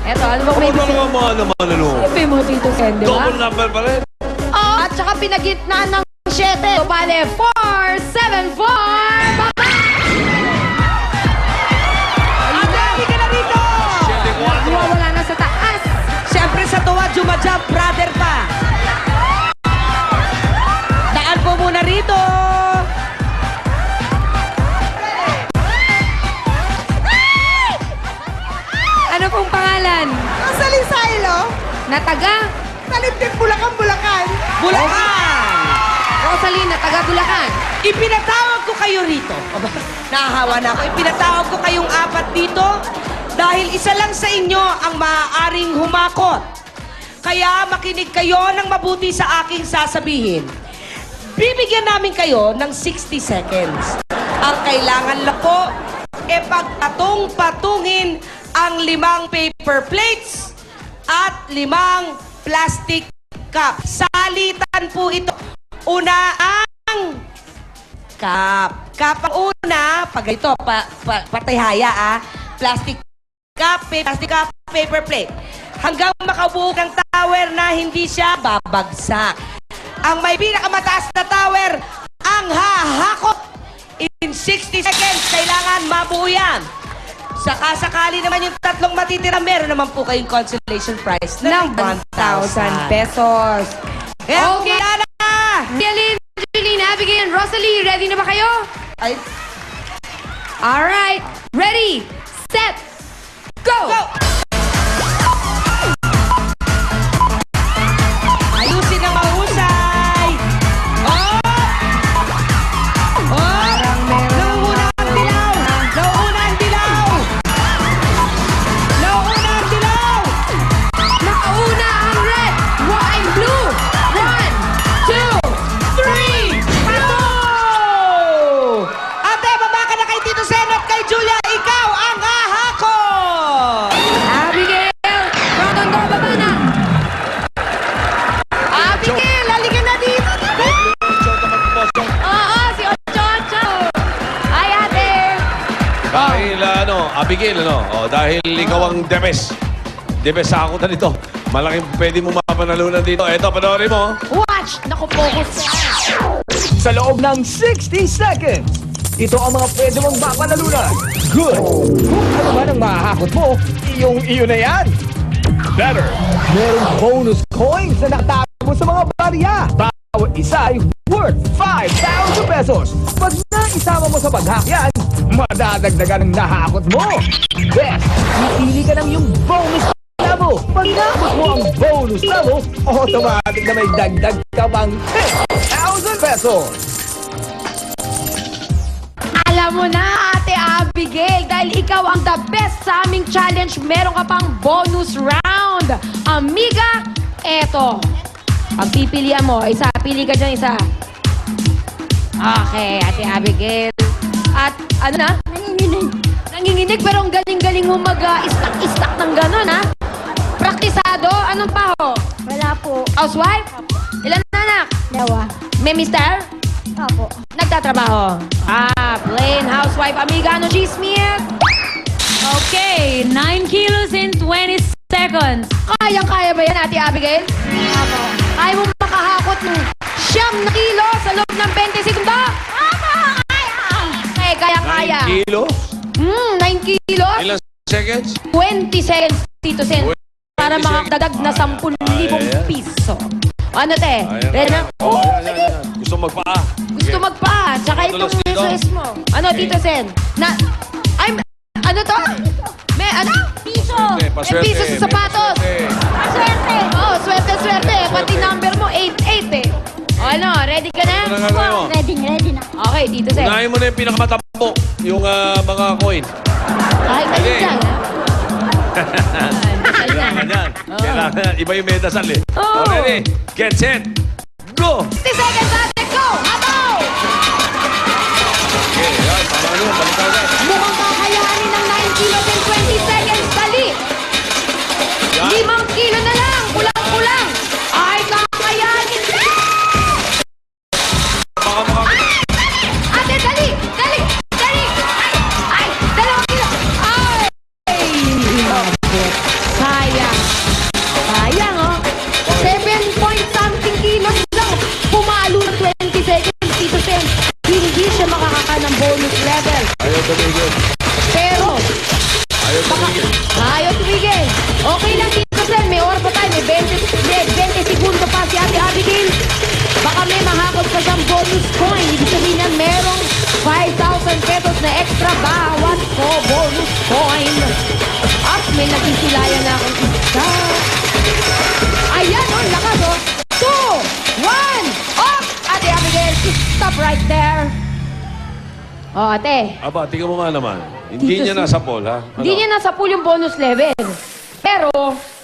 Eto, ano ba may Ano naman mga naman ano? Sabi mo, Tito Sen, di ba? Double number pa rin. At saka pinagitnaan ng 7. So, bale, 4, 7, 4, baba! Ate, hindi ka na rito. Wala na sa taas. Siyempre sa tuwa, Jumajab, brother pa. Daan po muna rito. Ano pong pangalan? Salisaylo. Nataga? Talimtim, Bulacan. Rosalie, nataga Bulacan. Ipinatawag ko kayo rito. Aba, nahahawa na ako. Ipinatawag ko kayong apat dito dahil isa lang sa inyo ang maaaring humakot. Kaya makinig kayo ng mabuti sa aking sasabihin. Bibigyan namin kayo ng 60 seconds. Ang kailangan lang po e pagpatong-patungin ang 5 paper plates at 5 plastic cup. Salitan po ito. Una ang cup. Cup ang una, pag ito, patayhaya plastic cup, paper plate. Hanggang makabuo ng tower na hindi siya babagsak. Ang may pinakamataas na tower, ang hahakot. In 60 seconds, kailangan mabuo yan. Sakasakali naman yung tatlong matitira, meron naman po kayong consolation prize na Ng 1,000 pesos. Kaya Okay. kumala na! Aline, Angelina, Abigail, Rosalie, ready na ba kayo? Ay, Alright, ready, set, go! go! Ayusin ang mahusay! Oh! Oh! Nauuna ang dilaw! Nauuna ang dilaw! Nauuna ang dilaw! Nakauna ang red, white, blue. 1, 2, 3, Go! Ate, baba ka na kay Tito Sen at kay Julia. Ikaw ang hahakot! Abigail, Rotondo, baba na. Abigail, halika na dito. Oo, si Ocho. Ay, ate. Dahil Abigail, dahil ikaw ang the best. The best sa ako na nito. Malaking pwede mo mapanalunan dito. Eto, panoorin mo. 1, match. Naku, focus na. Sa loob ng 60 seconds, ito ang mga pwede mong mapanalunan. Good! Kung ano man ang mahahakot mo, iyo na yan. Better! Merong bonus coins na nakatago sa mga barya. Bawat isa ay worth 5,000 pesos. Pag naisama mo sa paghakyan, madadagdagan ang nahakot mo. Best! Pipili ka ng yung bonus level. Pag naabot mo ang bonus level, automatic na may dagdag ka pang 10,000 pesos. Alam mo na, Ate Abigail, dahil ikaw ang the best sa aming challenge, meron ka pang bonus round. Amiga, eto. Pagpipilian mo, isa, pili ka dyan, isa. Okay, Ate Abigail. At ano na? Nanginginig, pero ang galing-galing mo mag-istak-istak ng gano'n, ha? Praktisado? Anong paho? Wala po. Housewife? Ilan na anak? Dalawa. May mister? Opo. Nagtatrabaho? Plain housewife. Amiga, ano chismis? Okay, 9 kilos in 20 seconds. Kayang-kaya ba yan, Ate Abigail? Opo. Kaya mo makahakot ng 9 na kilo sa loob ng 20 segundo? Opo! Okay, kaya-kaya. 9 kilos? 9 kilos? Ilang seconds? 20 seconds, Tito Sen. 20 Para seconds. makadadag na 10,000 Ayan. piso. Ano, te? Ayan, Ready na? ayan. Oh, ayan. Gusto magpaa. Gusto magpa. Tsaka itong Tulos dito. SOS mo. Ano, Tito Sen? Ano to? May ano? Piso! Swerte, May paswerte, piso sa may sapatos. paswerte. Swerte! Oh, swerte-swerte. Pati number mo, 88 eh. O, ano, ready ka na? Ano gagawin mo? Ready na. Okay, Tito Sen. Unahin mo na yung pinakamatambo, yung mga coin. Kahit ano Ready? dyan, ha? Kailangan yan. Kailangan, iba yung medasal eh. Oo. Ready? Get set. Go! 60 seconds, ate, go! Habaw! Okay, yan. Tama nyo. Balikan yan. Mukhang kakayanin ng 9 kilos in 20 seconds. Dali! Yan. 5 kilo na lang. Kulang-kulang. Ay, kakayanin. Baka maka... Ate, dali! Dali! Dali! Ay! 2 kilo! Ay! Sayang. Sayang, oh. 7 point something kilos lang. Pumalo ng 20 seconds, Tito Sen. Hindi siya makakaka ng bonus level. Ayaw tumigil. Pero, Ayaw tumigil. ayaw tumigil. Okay lang, Tito Sen. May oras pa tayo. May 20 segundo pa si Ate Abigail. Baka may mahakot pa siyang bonus coin. Ibig sabihin niyan, merong 5,000 pesos na extra bawat po bonus coin. At may nagsisilaya na akong isa. Ayan, oh, lakas, oh. 2, 1, off! Ate Abigail, stop right there. Oh, ate. Aba, tingnan mo nga naman. Hindi Dito niya si- nasa pool, ha? Ano? Hindi niya nasa pool yung bonus level. Pero,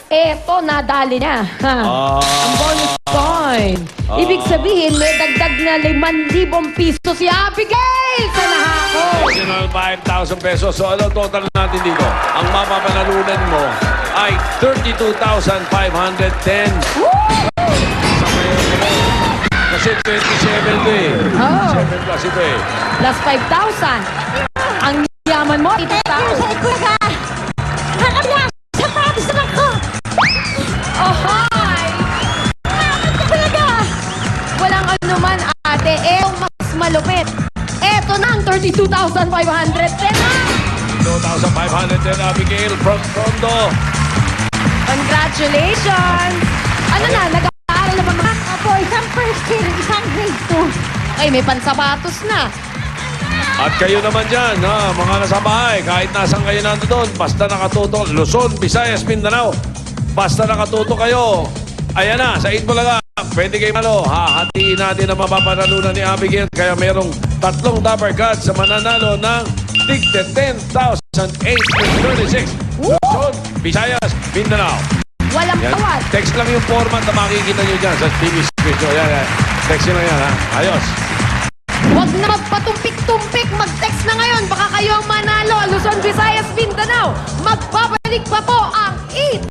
eto, nadali niya. Ha? Ang bonus coin. Ibig sabihin, may dagdag na 5,000 piso si Abigail sa nahako. Additional 5,000 pesos. So, ano total natin dito? Ang mapapanalunan mo ay 32,510. Sa ngayon mo. Kasi 27 to eh. Oh. 7 plus ito eh. Plus 5,000. Ang yaman mo, ito tao. Kuya! Nakabla! Sapatos na ako! Oh, hi! Kuya! Walang ano man, ate. Etong mas malupit. Eto na ang 32,510 na. 2,510 Abigail from Tondo. Congratulations! Ano na, nag-aaral na ba mga? Opo, isang first year, isang grade 2. Ay, may pansapatos na. At kayo naman dyan, ha, mga nasa bahay, kahit nasan kayo nandoon, basta nakatuto, Luzon, Visayas, Mindanao, basta nakatuto kayo. Ayan na, sa 8 Bulaga, pwede kayo malo. Hahatiin natin ang mapapanalunan ni Abigail. Kaya merong 3 Dapper Cards sa mananalo ng tig 10,836. Luzon, Visayas, Mindanao. Walang Yan. tawad. Text lang yung format na makikita nyo dyan sa TV screen. So, yan. Text nyo lang yan, ha? Ayos. Huwag na magpatumpik-tumpik. Mag-text na ngayon. Baka kayo ang manalo. Luzon, Visayas, Mindanao. Magbabalik pa po ang 8